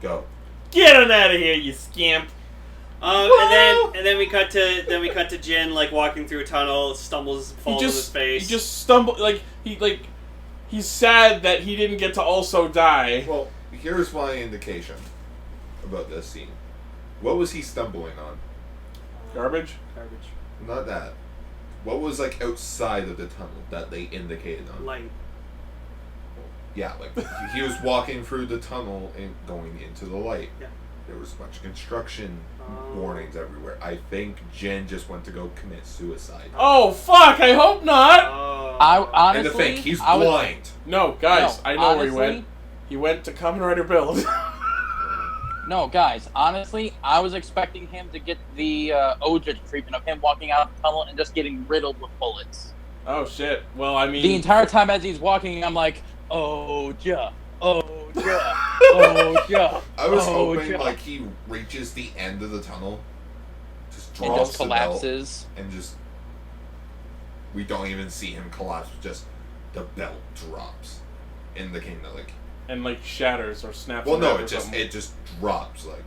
Go. Get on out of here, you scamp. And then we cut to Jin like walking through a tunnel, stumbles, falls on his face. He just stumbled he's sad that he didn't get to also die. Well, here's my indication about this scene. What was he stumbling on? Garbage? Not that. What was like outside of the tunnel that they indicated on? Light. Yeah, like he was walking through the tunnel and going into the light. Yeah. There was a bunch of construction warnings everywhere. I think Jin just went to go commit suicide. Oh fuck! I hope not. I honestly, and to think he's blind. No, guys, No, I know honestly, where he went. He went to Kamen Rider Build. No, guys, honestly, I was expecting him to get the Oja treatment of him walking out of the tunnel and just getting riddled with bullets. Oh shit! Well, I mean, The entire time as he's walking, I'm like, Oja, Oja, Oja. I was hoping like he reaches the end of the tunnel, just and drops just the belt, collapses. and just we don't even see him collapse. Just the belt drops in the kingdom, like. And like shatters or snaps. Well, no, or it just drops like.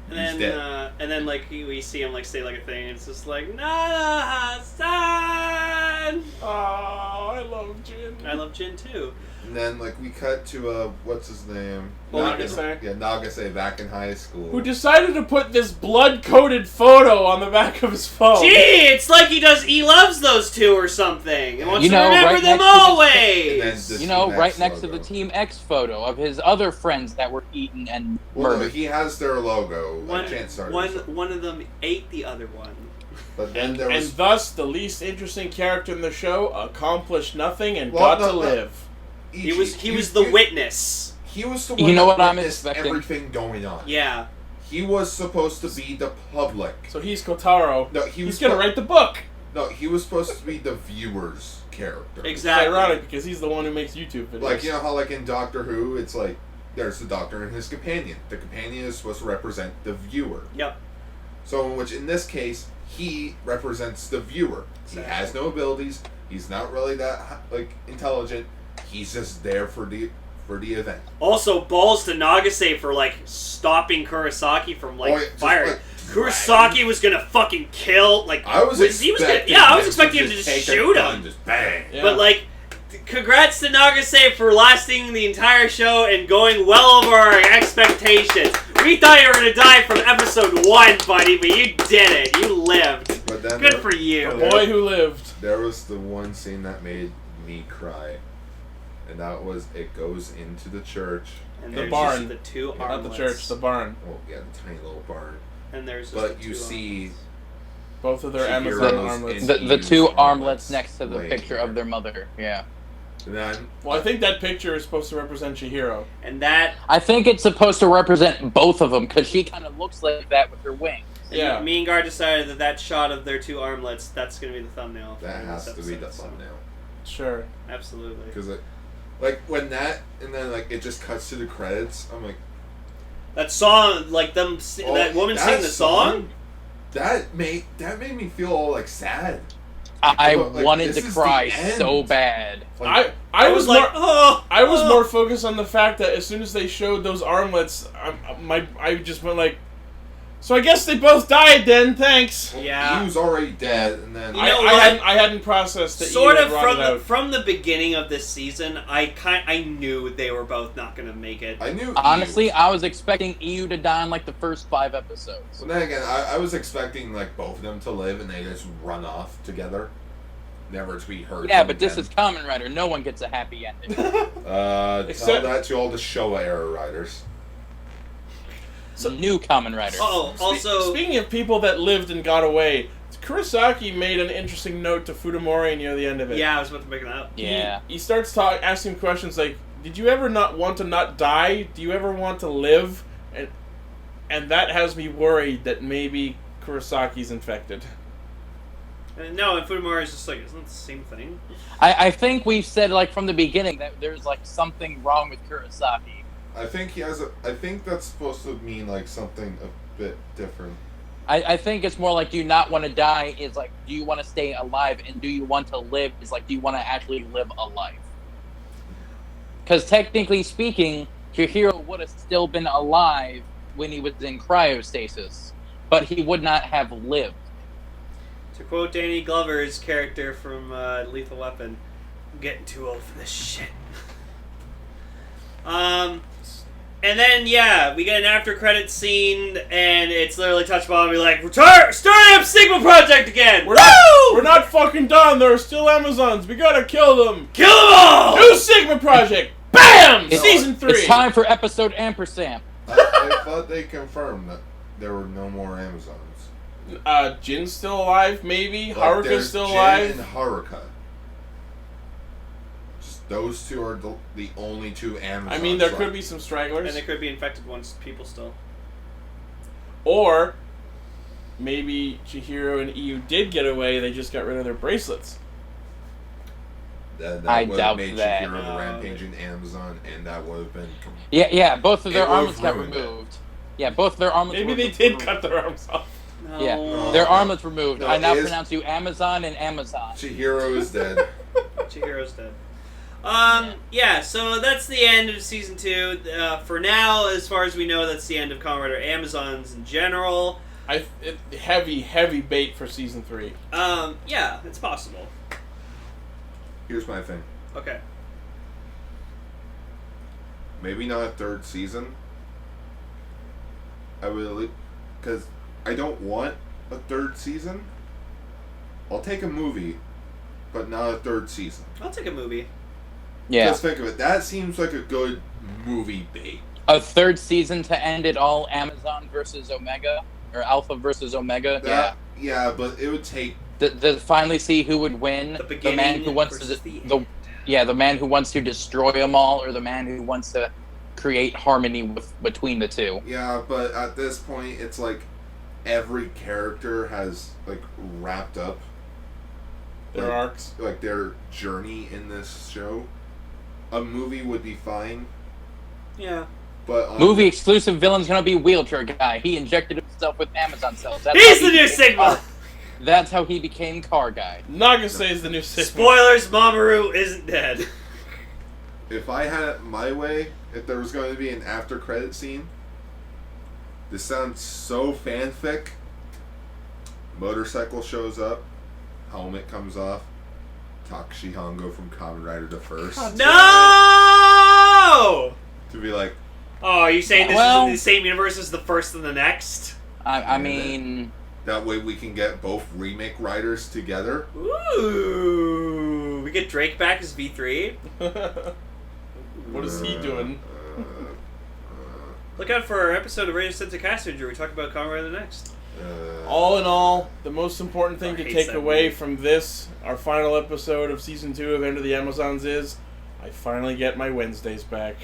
And he's then, dead. and then, like we see him like say like a thing. And it's just like Nana-san. Oh, I love Jin. I love Jin too. And then like we cut to what's his name? Nagase. Yeah, Nagase back in high school. Who decided to put this blood-coated photo on the back of his phone? Gee, it's like he loves those two or something and wants to remember right them next to always. Right next to the Team X photo of his other friends that were eaten and murdered. No, he has their logo. One of them ate the other one. But then and thus, the least interesting character in the show accomplished nothing and got to live. He was the witness. He was the one that I'm witnessed expecting? everything going on. Yeah. He was supposed to be the public. So he's Kotaro. No, he's gonna write the book. No, he was supposed to be the viewer's character. Exactly. It's ironic because he's the one who makes YouTube videos. Like, you know how like in Doctor Who, it's like there's the Doctor and his companion. The companion is supposed to represent the viewer. Yep. So in this case, he represents the viewer. He has no abilities. He's not really that like intelligent. He's just there for the event. Also, balls to Nagase for like stopping Kurosaki from firing. Like, Kurosaki was gonna fucking kill. Like I was expecting. I was expecting him to just shoot him. Just bang. Yeah. But like, congrats to Nagase for lasting the entire show and going well over our expectations. We thought you were gonna die from episode 1, buddy, but you did it. You lived. But then Good for you. The boy who lived. There was the one scene that made me cry. And that was, it goes into the church. And The there's barn. just the two Not armlets. the church, the barn. Oh, yeah, the tiny little barn. And there's just But the you two see... armlets. Both of their Chihiro's Amazon armlets. The two armlets armlets next to the laying picture there. of their mother. Yeah. And then... Well, I think that picture is supposed to represent Chihiro. And that... I think it's supposed to represent both of them because she kind of looks like that with her wings. Yeah. Me and Gar decided that shot of their two armlets, that's going to be the thumbnail. That for has this to be the episode, so- thumbnail. Sure. Absolutely. Because, like, when that... And then, like, it just cuts to the credits, I'm like... That song, like them, that woman singing the song? That made me feel all, like, sad. I Like, wanted this to is cry the end. so bad. Like, I was like, more, oh, I was oh. more focused on the fact that as soon as they showed those armlets, I just went like, so I guess they both died then. Thanks. Yeah. He was already dead, and then... You know I hadn't processed that. Sort Iu of had rotted from the beginning of this season, I knew they were both not going to make it. I knew... Honestly, I was expecting Iu to die in like the first 5 episodes. Well, then again, I was expecting, like, both of them to live, and they just run off together. Never to be heard Yeah, from but this again. is Kamen Rider. No one gets a happy ending. Tell that to all the Showa era writers. New Kamen Rider. Oh, also... Speaking of people that lived and got away, Kurosaki made an interesting note to Futamori near the end of it. Yeah, I was about to bring it up. Yeah. He starts asking questions like, did you ever not want to not die? Do you ever want to live? And that has me worried that maybe Kurosaki's infected. No, and Futamori is just like, isn't it the same thing? I think we've said like from the beginning that there's like something wrong with Kurosaki. I think he has I think that's supposed to mean, like, something a bit different. I think it's more like, do you not want to die? Is like, do you want to stay alive? And do you want to live? Is like, do you want to actually live a life? Because technically speaking, Chihiro would have still been alive when he was in cryostasis, but he would not have lived. To quote Danny Glover's character from Lethal Weapon, I'm getting too old for this shit. And then, yeah, we get an after-credits scene, and it's literally touch ball and be like, starting up Sigma Project again! We're not fucking done! There are still Amazons! We gotta kill them! Kill them all! New Sigma Project! BAM! Season 3! It's time for episode ampersand. I thought they confirmed that there were no more Amazons. Jin's still alive, maybe? Like, Haruka's still Jin alive? and Haruka. Those two are the only two Amazons. I mean, there could be some stragglers. And there could be infected people still. Or, maybe Chihiro and Iu did get away, they just got rid of their bracelets. That I would have doubt made that. Chihiro the rampaging Amazon, and that would have been... Yeah, both of their It would've armlets got ruined removed. Yeah, both of their armlets Maybe were they did cut their arms off. No. Yeah, their armlets removed. No, I now it is- pronounce you Amazon and Amazon. Chihiro is dead. Chihiro's dead. Yeah, so that's the end of Season 2. For now, as far as we know, that's the end of Kamen Rider Amazons in general. Heavy bait for Season 3. Yeah, it's possible. Here's my thing. Okay. Maybe not a third season. I would... Because I don't want a third season. I'll take a movie, but not a third season. I'll take a movie. Yeah. Just think of it. That seems like a good movie bait. A third season to end it all, Amazon versus Omega, or Alpha versus Omega. Yeah, but it would take... To finally see who would win. The beginning man who wants versus to the the man who wants to destroy them all, or the man who wants to create harmony between the two. Yeah, but at this point, it's like every character has like wrapped up Their arcs. like their journey in this show. A movie would be fine, Yeah. but Movie exclusive villain's gonna be Wheelchair Guy. He injected himself with Amazon cells. He's the new Sigma! That's how he became Car Guy. Nagase is the new Sigma. Spoilers, Mamaru isn't dead. if I had it my way, if there was going to be an after credit scene, this sounds so fanfic. Motorcycle shows up, helmet comes off, Takashi Hongo from Kamen Rider the First. No! To be like, Oh, are you saying this is Well- in the same universe as the first and the next? I mean, that way we can get both remake writers together. Ooh. We get Drake back as V3. What is he doing? Look out for our episode of Radio Sentai Castranger where we talk about Kamen Rider the Next. All in all, the most important thing I to hate take that away movie. from this, our final episode of Season 2 of End of the Amazons is, I finally get my Wednesdays back.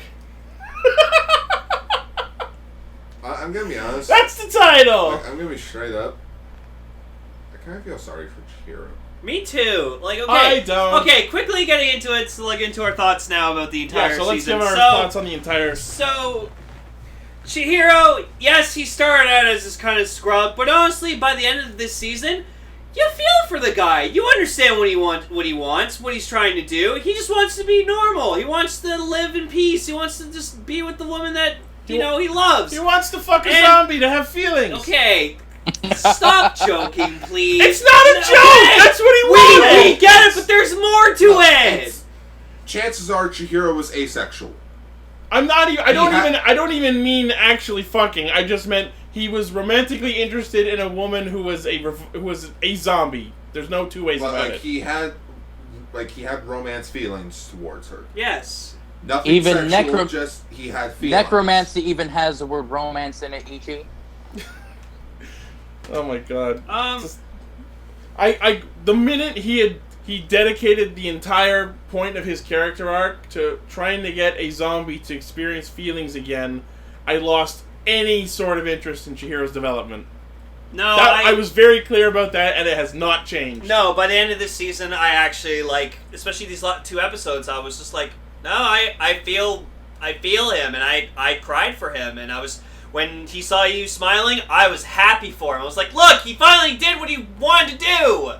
I'm gonna be honest. That's the title! I'm gonna be straight up. I kind of feel sorry for Chihiro. Me too. Like, okay. I don't. Okay, quickly getting into it, so like into our thoughts now about the entire Yeah, so let's season. give our thoughts on the entire... So, Chihiro, yes, he started out as this kind of scrub, but honestly, by the end of this season, you feel for the guy. You understand what he wants, what he's trying to do. He just wants to be normal. He wants to live in peace. He wants to just be with the woman that, he loves. He wants to fuck a And- zombie to have feelings! Okay, stop joking, please. It's not a joke! That's what he wanted! We get it, but there's more to it! Chances are Chihiro was asexual. I'm not even. I don't even mean actually fucking. I just meant he was romantically interested in a woman who was a zombie. There's no two ways But about like it. he had romance feelings towards her. Yes. Nothing Even sexual, just he had feelings. necromancy even has the word romance in it, Ichi. Oh my god. The minute he dedicated the entire point of his character arc to trying to get a zombie to experience feelings again, I lost any sort of interest in Chihiro's development. No, I was very clear about that, and it has not changed. No, by the end of this season, I actually, like, especially these 2 episodes, I was just like, no, I feel him, and I cried for him, and I was, When he saw you smiling, I was happy for him. I was like, look, he finally did what he wanted to do!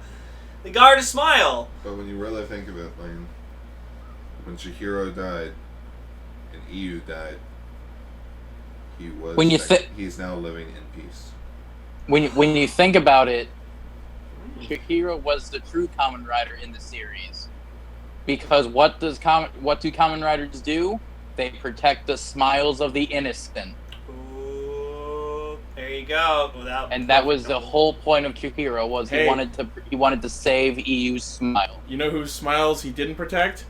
They got her to smile. But when you really think of it, like, when Chihiro died and Iu died, he's now living in peace. When you think about it, Chihiro was the true Kamen Rider in the series. Because what do Kamen Riders do? They protect the smiles of the innocent. Ooh, there you go. And that was the whole point of Chihiro, was he wanted to save Iu's smile. You know whose smiles he didn't protect?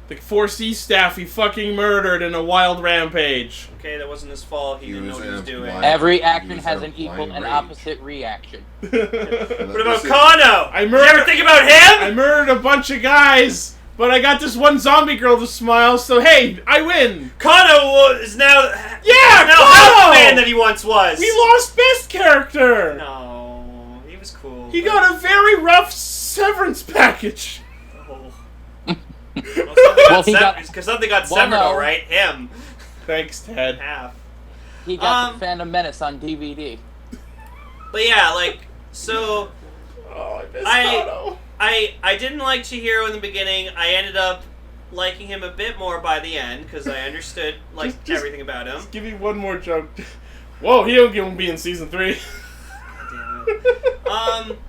The 4C staff he fucking murdered in a wild rampage. Okay, that wasn't his fault. He didn't know what he was doing. Every action has an equal and opposite reaction. What about Kano? Did you ever think about him? I murdered a bunch of guys, but I got this one zombie girl to smile, so hey, I win. Kano is now... Yeah, now half the man that he once was. We lost best character. No, he was cool. He got a very rough severance package. Because something got severed, alright? Him. Thanks, Ted. Half. He got the Phantom Menace on DVD. But yeah, like, so... Oh, I miss Kano. I didn't like Chihiro in the beginning. I ended up liking him a bit more by the end, because I understood, everything about him. Just give me one more joke. Whoa, he won't be in season 3. Damn it.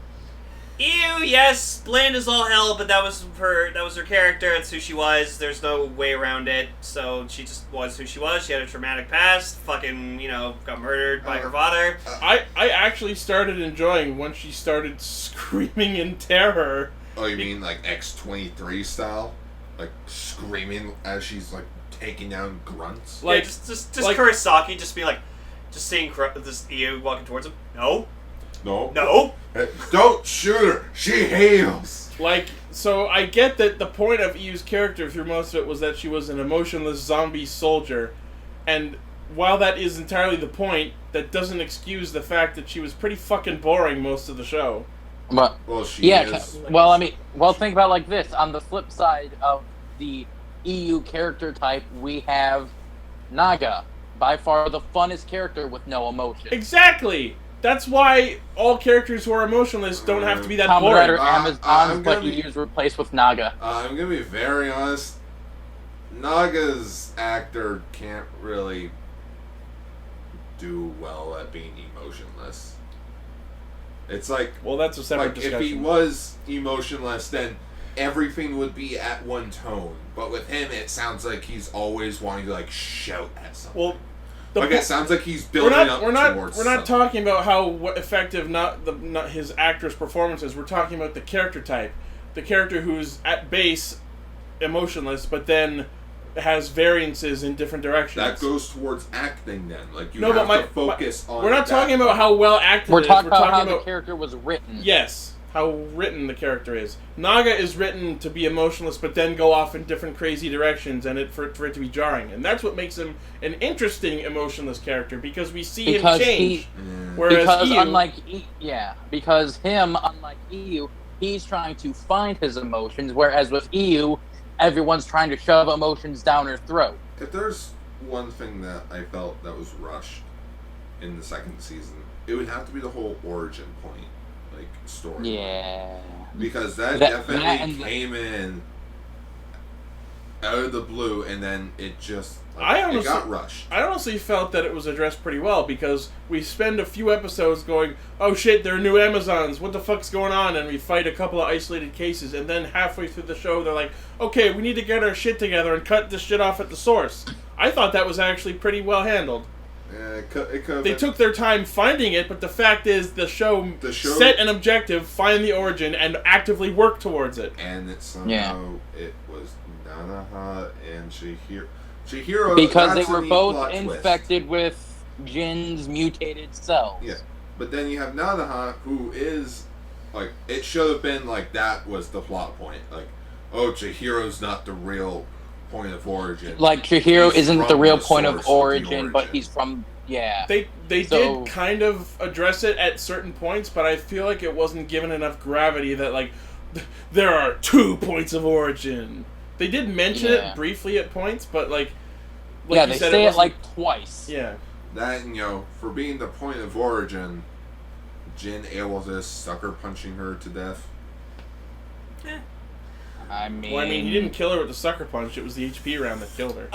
Ew, yes, bland as all hell, but that was her character, that's who she was, there's no way around it, so she just was who she was, she had a traumatic past, fucking, got murdered by her father. I actually started enjoying when she started screaming in terror. Oh, you mean like X-23 style? Like, screaming as she's, like, taking down grunts? Like, just like, Kurosaki, just be like, just seeing this Ew walking towards him, no. Don't shoot her. She heals. Like, so I get that the point of Iu's character through most of it was that she was an emotionless zombie soldier. And while that is entirely the point, that doesn't excuse the fact that she was pretty fucking boring most of the show. But, well, she is. Well, I mean, think about it like this. On the flip side of the EU character type, we have Naga. By far the funnest character with no emotion. Exactly! That's why all characters who are emotionless don't have to be that Kamen boring. Rider Amazons, but EU's replaced with Naga. I'm gonna be very honest. Naga's actor can't really do well at being emotionless. It's like... Well, that's a separate discussion. If he was emotionless, then everything would be at one tone. But with him, it sounds like he's always wanting to, shout at something. Well... it sounds like he's building up towards We're not talking about how effective not his actor's performance is. We're talking about the character type. The character who's at base emotionless, but then has variances in different directions. That goes towards acting then. Like, you have to focus on... We're not talking about how well acted it is. We're talking about how the character was written. Yes. How written the character is. Naga is written to be emotionless, but then go off in different crazy directions, and for it to be jarring. And that's what makes him an interesting emotionless character, because we see him change. Whereas unlike EU, he's trying to find his emotions, whereas with EU, everyone's trying to shove emotions down her throat. If there's one thing that I felt that was rushed in the second season, it would have to be the whole origin point. Story. Yeah. Because that definitely came in out of the blue, and then it just it got rushed. I honestly felt that it was addressed pretty well, because we spend a few episodes going, oh shit, there are new Amazons, what the fuck's going on? And we fight a couple of isolated cases, and then halfway through the show they're like, okay, we need to get our shit together and cut this shit off at the source. I thought that was actually pretty well handled. Yeah, it could they took their time finding it, but the fact is the show set an objective, find the origin, and actively work towards it. And it somehow it was Nanaha and Chihiro. Because they were both infected with Jin's mutated cells. Yeah, but then you have Nanaha, who is it should have been that was the plot point. Chihiro's not the real point of origin. Chihiro isn't the real point of origin, but he's from... Yeah. They did kind of address it at certain points, but I feel like it wasn't given enough gravity that, there are 2 points of origin. They did mention it briefly at points, but, they say it, twice. Yeah. That, for being the point of origin, Jin able to sucker punching her to death. I mean... Well, he didn't kill her with the sucker punch. It was the HP round that killed her.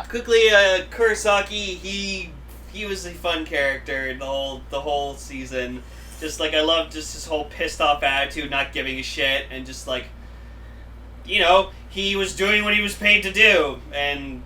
Quickly, Kurosaki, he was a fun character the whole season. Just, I love just his whole pissed off attitude, not giving a shit, and just, he was doing what he was paid to do, and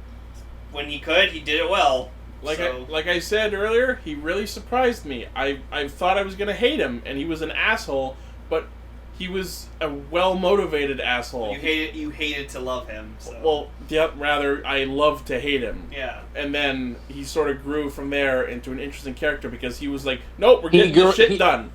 when he could, he did it well. Like I said earlier, he really surprised me. I thought I was going to hate him, and he was an asshole, but he was a well-motivated asshole. You hated to love him. So. Well, rather, I loved to hate him. Yeah. And then he sort of grew from there into an interesting character because he was like, nope, we're getting this shit done.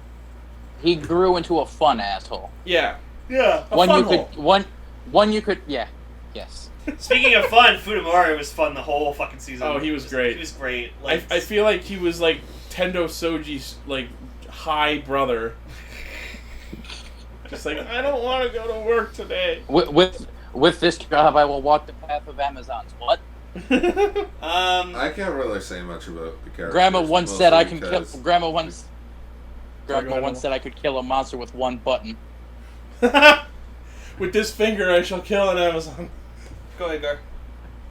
He grew into a fun asshole. Yeah. Yeah. One you could, yeah. Yes. Speaking of fun, Fudamari was fun the whole fucking season. Oh, he was great. He was great. I feel like he was like Tendo Soji's high brother. Just I don't want to go to work today. With this job, I will walk the path of Amazons. What? I can't really say much about the character. Grandma once said I can kill. Grandma once said I could kill a monster with one button. With this finger, I shall kill an Amazon. Go ahead, Gar.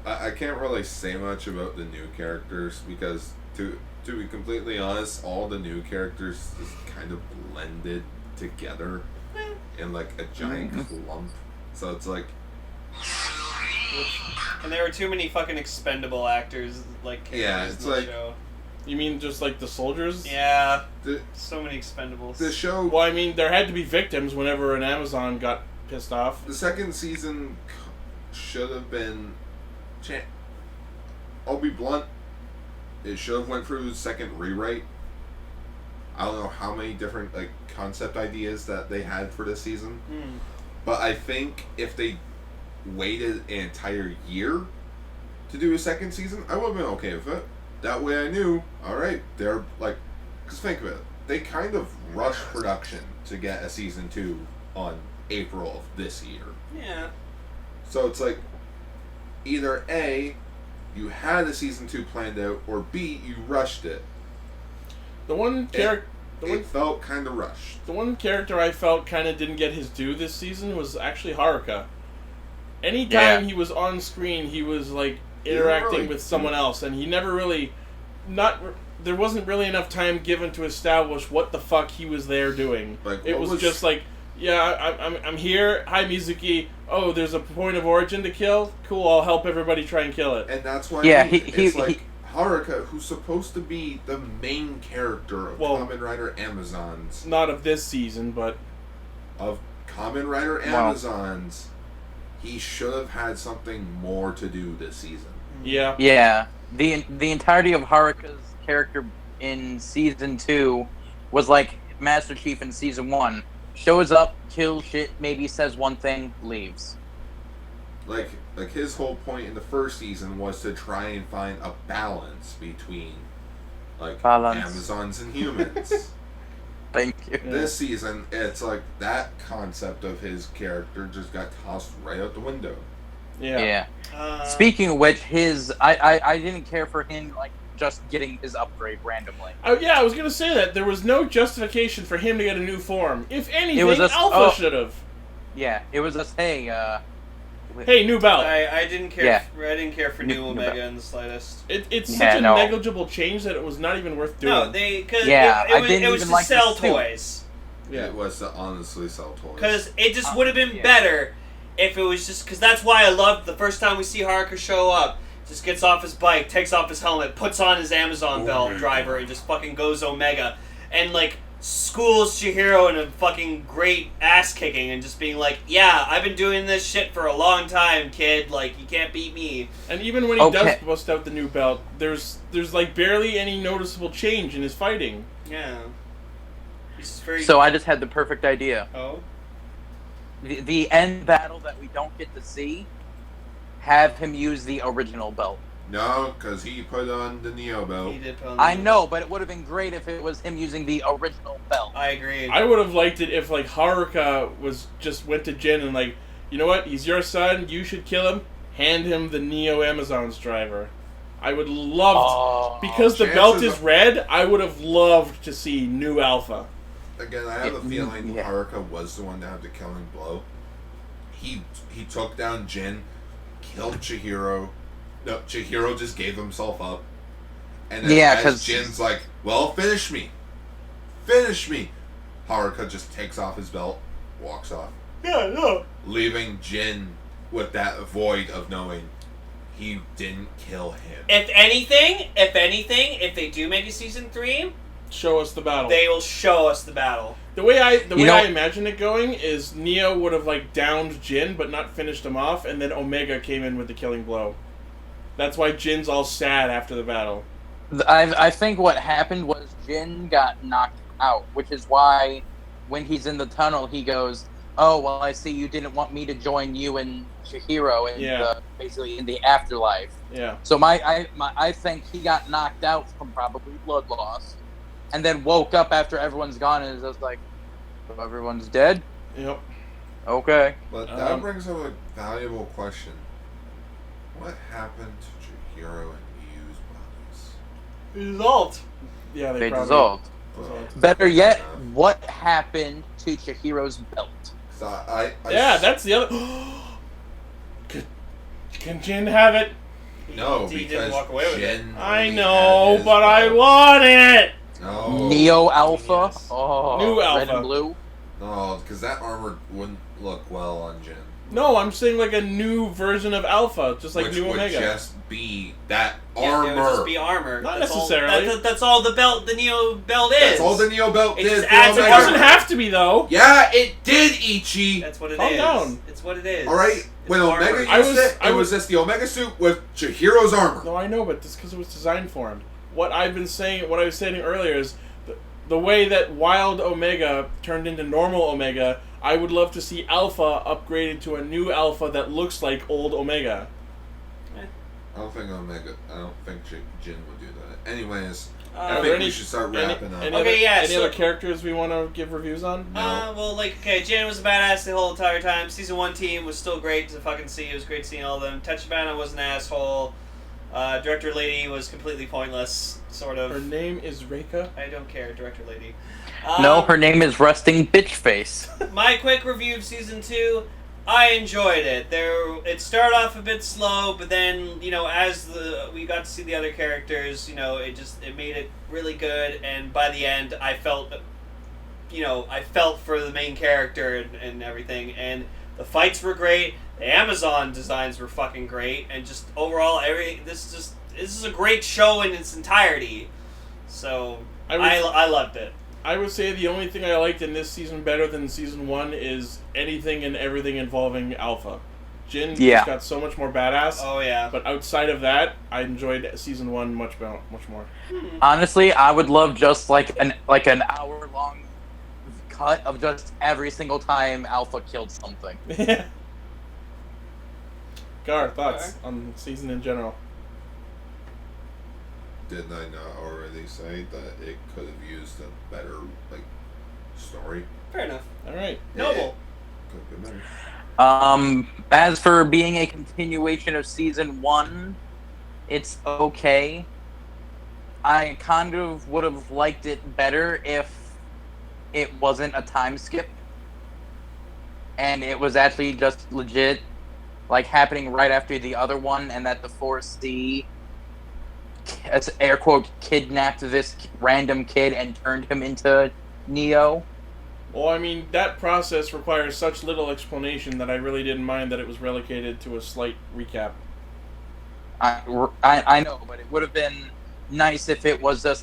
I can't really say much about the new characters because, to be completely honest, all the new characters is kind of blended together in a giant clump. So it's and there were too many fucking expendable actors it's in the show. You mean just the soldiers? Yeah. So many expendables. The show... Well, there had to be victims whenever an Amazon got pissed off. The second season should have been... I'll be blunt. It should have went through the second rewrite. I don't know how many different concept ideas that they had for this season. But I think if they waited an entire year to do a second season, I would have been okay with it. That way I knew, alright, they're because think of it, they kind of rushed production to get a season 2 on April of this year. Yeah. So it's either A, you had a season 2 planned out, or B, you rushed it. The one character... It felt kind of rushed. The one character I felt kind of didn't get his due this season was actually Haruka. Anytime he was on screen, he was interacting with someone else, and he never really... there wasn't really enough time given to establish what the fuck he was there doing. It was just I'm here. Hi, Mizuki. Oh, there's a point of origin to kill? Cool, I'll help everybody try and kill it. And that's why Haruka, who's supposed to be the main character of Kamen Rider Amazons. Not of this season, but... Of Kamen Rider Amazons, he should have had something more to do this season. Yeah. Yeah. The entirety of Haruka's character in Season 2 was like Master Chief in Season 1. Shows up, kills shit, maybe says one thing, leaves. Like his whole point in the first season was to try and find a balance between Amazons and humans. Thank you. This season, it's that concept of his character just got tossed right out the window. Yeah. Speaking of which, I didn't care for him just getting his upgrade randomly. Oh yeah, I was gonna say that there was no justification for him to get a new form. If anything, Alpha should have. Yeah, it was just hey, new belt. I didn't care. Yeah. I didn't care for New Omega in the slightest. It's such a negligible change that it was not even worth doing. No, it was to sell toys. Yeah, it was to honestly sell toys. Because it just would have been better if it was just... Because that's why I loved the first time we see Haruka show up. Just gets off his bike, takes off his helmet, puts on his Amazon belt driver, and just fucking goes Omega. And, schools Chihiro in a fucking great ass-kicking and just being yeah, I've been doing this shit for a long time, kid. You can't beat me. And even when he does bust out the new belt, there's barely any noticeable change in his fighting. Yeah. So I just had the perfect idea. Oh? The end battle that we don't get to see, have him use the original belt. No, because he put on the Neo belt. He did put on the I know, but it would have been great if it was him using the original belt. I agree. I would have liked it if Haruka went to Jin and you know what? He's your son. You should kill him. Hand him the Neo Amazons driver. I would love because the belt is red. I would have loved to see new Alpha. Again, I have a feeling Haruka was the one to have the killing blow. He took down Jin, killed Chihiro. No, Chihiro just gave himself up. And then as Jin's like, well, finish me. Finish me. Haruka just takes off his belt, walks off. Yeah, no. Leaving Jin with that void of knowing he didn't kill him. If anything, if they do make a season 3, show us the battle. They will show us the battle. The way I imagine it going is Neo would have like downed Jin but not finished him off, and then Omega came in with the killing blow. That's why Jin's all sad after the battle. I think what happened was Jin got knocked out, which is why when he's in the tunnel he goes, "Oh well, I see you didn't want me to join you and Chihiro in basically in the afterlife." Yeah. So I think he got knocked out from probably blood loss, and then woke up after everyone's gone and is just like, "So everyone's dead." Yep. Okay. But that brings up a valuable question. What happened to Chihiro and Ryu's bodies? They dissolved. Yeah, they dissolved. Better yet, what happened to Chihiro's belt? That's the other. Can Jin have it? No, he because didn't walk away with it. I know, but I want it. No. Neo Alpha. Yes. Oh, New Alpha. Red and blue. No, because that armor wouldn't look well on Jin. No, I'm saying like a new version of Alpha, just like new Omega. Which would just be that armor. It would just be armor. Not that's necessarily. That's all the Neo belt is. That's all the Neo belt did. It doesn't have to be though. Yeah, it did, Ichi. That's what it is. Calm down. It's what it is. All right. When Omega used it was just the Omega suit with Chihiro's armor. No, I know, but that's because it was designed for him. What I was saying earlier is the way that Wild Omega turned into normal Omega. I would love to see Alpha upgraded to a new Alpha that looks like old Omega. I don't think Jin would do that. Anyways, I think we should start wrapping up. Any other characters we want to give reviews on? No. Jin was a badass the whole entire time. Season 1 team was still great to fucking see. It was great seeing all of them. Tachibana was an asshole. Director Lady was completely pointless, sort of. Her name is Reika? I don't care, Director Lady. No, her name is Rusting Bitch Face. My quick review of Season 2, I enjoyed it. It started off a bit slow, but then, as we got to see the other characters, it made it really good, and by the end, I felt for the main character and everything, and the fights were great, the Amazon designs were fucking great, and just overall, this is a great show in its entirety. So, I loved it. I would say the only thing I liked in this season better than Season 1 is anything and everything involving Alpha. Jin just got so much more badass. Oh, yeah. But outside of that, I enjoyed Season 1 much more. Honestly, I would love just like an hour-long cut of just every single time Alpha killed something. Gar, thoughts on the season in general? Didn't I not already say that it could have used a better story? Fair enough. All right. Noble. Could have been better. As for being a continuation of Season 1, it's okay. I kind of would have liked it better if it wasn't a time skip. And it was actually just legit, happening right after the other one, and that the 4C... as air quote kidnapped this random kid and turned him into Neo. Well, I mean, that process requires such little explanation that I really didn't mind that it was relegated to a slight recap. I know, but it would have been nice if it was just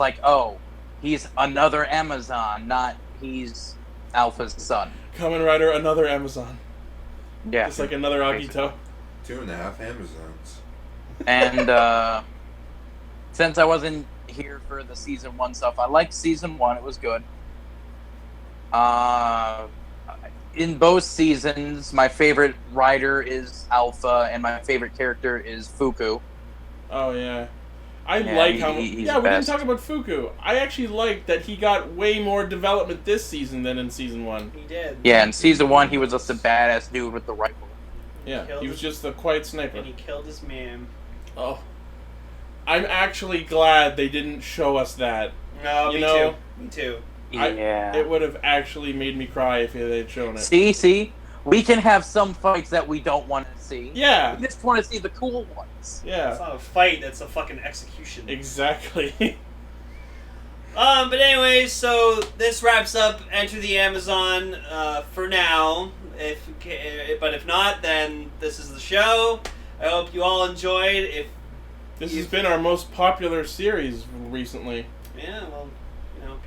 he's another Amazon, not he's Alpha's son. Kamen Rider, another Amazon. Yeah. It's like another Agito. 2.5 Amazons. And, since I wasn't here for the Season 1 stuff, I liked Season 1. It was good. In both seasons, my favorite rider is Alpha, and my favorite character is Fuku. Oh, yeah. We didn't talk about Fuku. I actually liked that he got way more development this season than in Season 1. He did. Yeah, in Season 1, he was just a badass dude with the rifle. Yeah, he was just a quiet sniper. And he killed his man. Oh. I'm actually glad they didn't show us that. No, me too. Yeah. It would have actually made me cry if they had shown it. See? We can have some fights that we don't want to see. Yeah. We just want to see the cool ones. Yeah. It's not a fight, that's a fucking execution. Exactly. But anyways, so this wraps up Enter the Amazon for now. But if not, then this is the show. I hope you all enjoyed. This has been our most popular series recently. Yeah, well,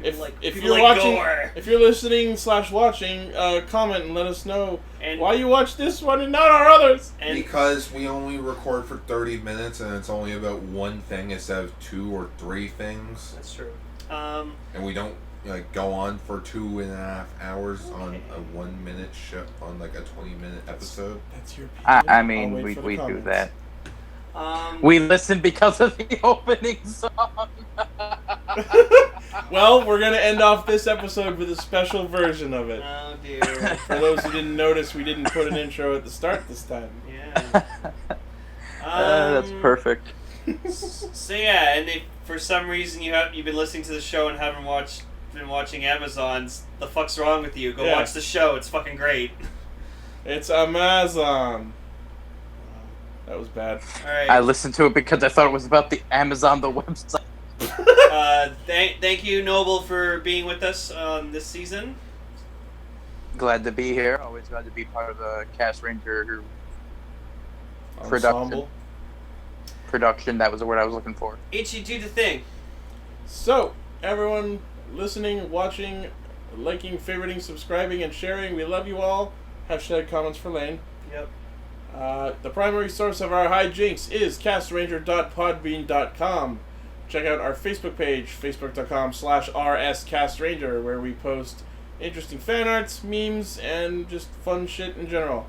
if you're watching, gore. If you're listening / watching, comment and let us know why you watch this one and not our others. And because we only record for 30 minutes and it's only about one thing instead of 2 or 3 things. That's true. And we don't go on for 2.5 hours on a 1 minute show on a 20-minute episode. That's your. I mean, we do that. We listen because of the opening song. Well, we're going to end off this episode with a special version of it. Oh, dear. For those who didn't notice, we didn't put an intro at the start this time. Yeah. That's perfect. So yeah, and if for some reason you've been listening to the show and haven't been watching Amazon's, the fuck's wrong with you? Go watch the show. It's fucking great. It's Amazon. That was bad. All right. I listened to it because I thought it was about the Amazon, the website. Thank you, Noble, for being with us on this season. Glad to be here. Always glad to be part of the Cast Ranger production. That was the word I was looking for. Ichi, do the thing. So, everyone listening, watching, liking, favoriting, subscribing, and sharing, we love you all. # comments for Lane. Yep. The primary source of our hijinks is castranger.podbean.com. Check out our Facebook page, facebook.com/rscastranger, where we post interesting fan arts, memes, and just fun shit in general.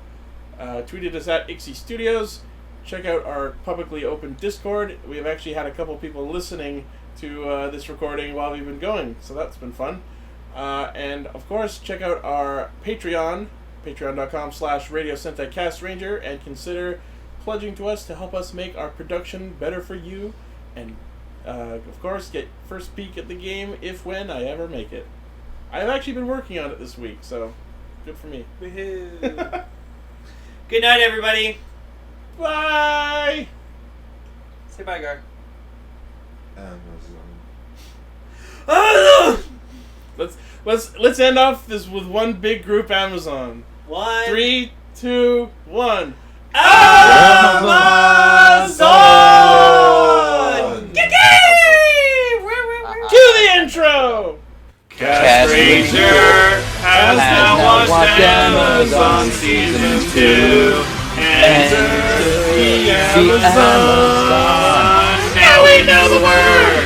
Tweeted us at Ixie Studios. Check out our publicly open Discord. We have actually had a couple people listening to this recording while we've been going, so that's been fun. And of course, check out our Patreon, patreon.com/Radio Sentai Castranger, and consider pledging to us to help us make our production better for you, and of course, get first peek at the game when I ever make it. I've actually been working on it this week, so good for me. Woohoo! Good night, everybody. Bye. Say bye, Gar. Let's end off this with one big group Amazon. 1, 3, 2, 1. Amazon! Cue the intro! Cast Ranger has now watched Amazon Season 2. Enter the Amazon. Now we know the word.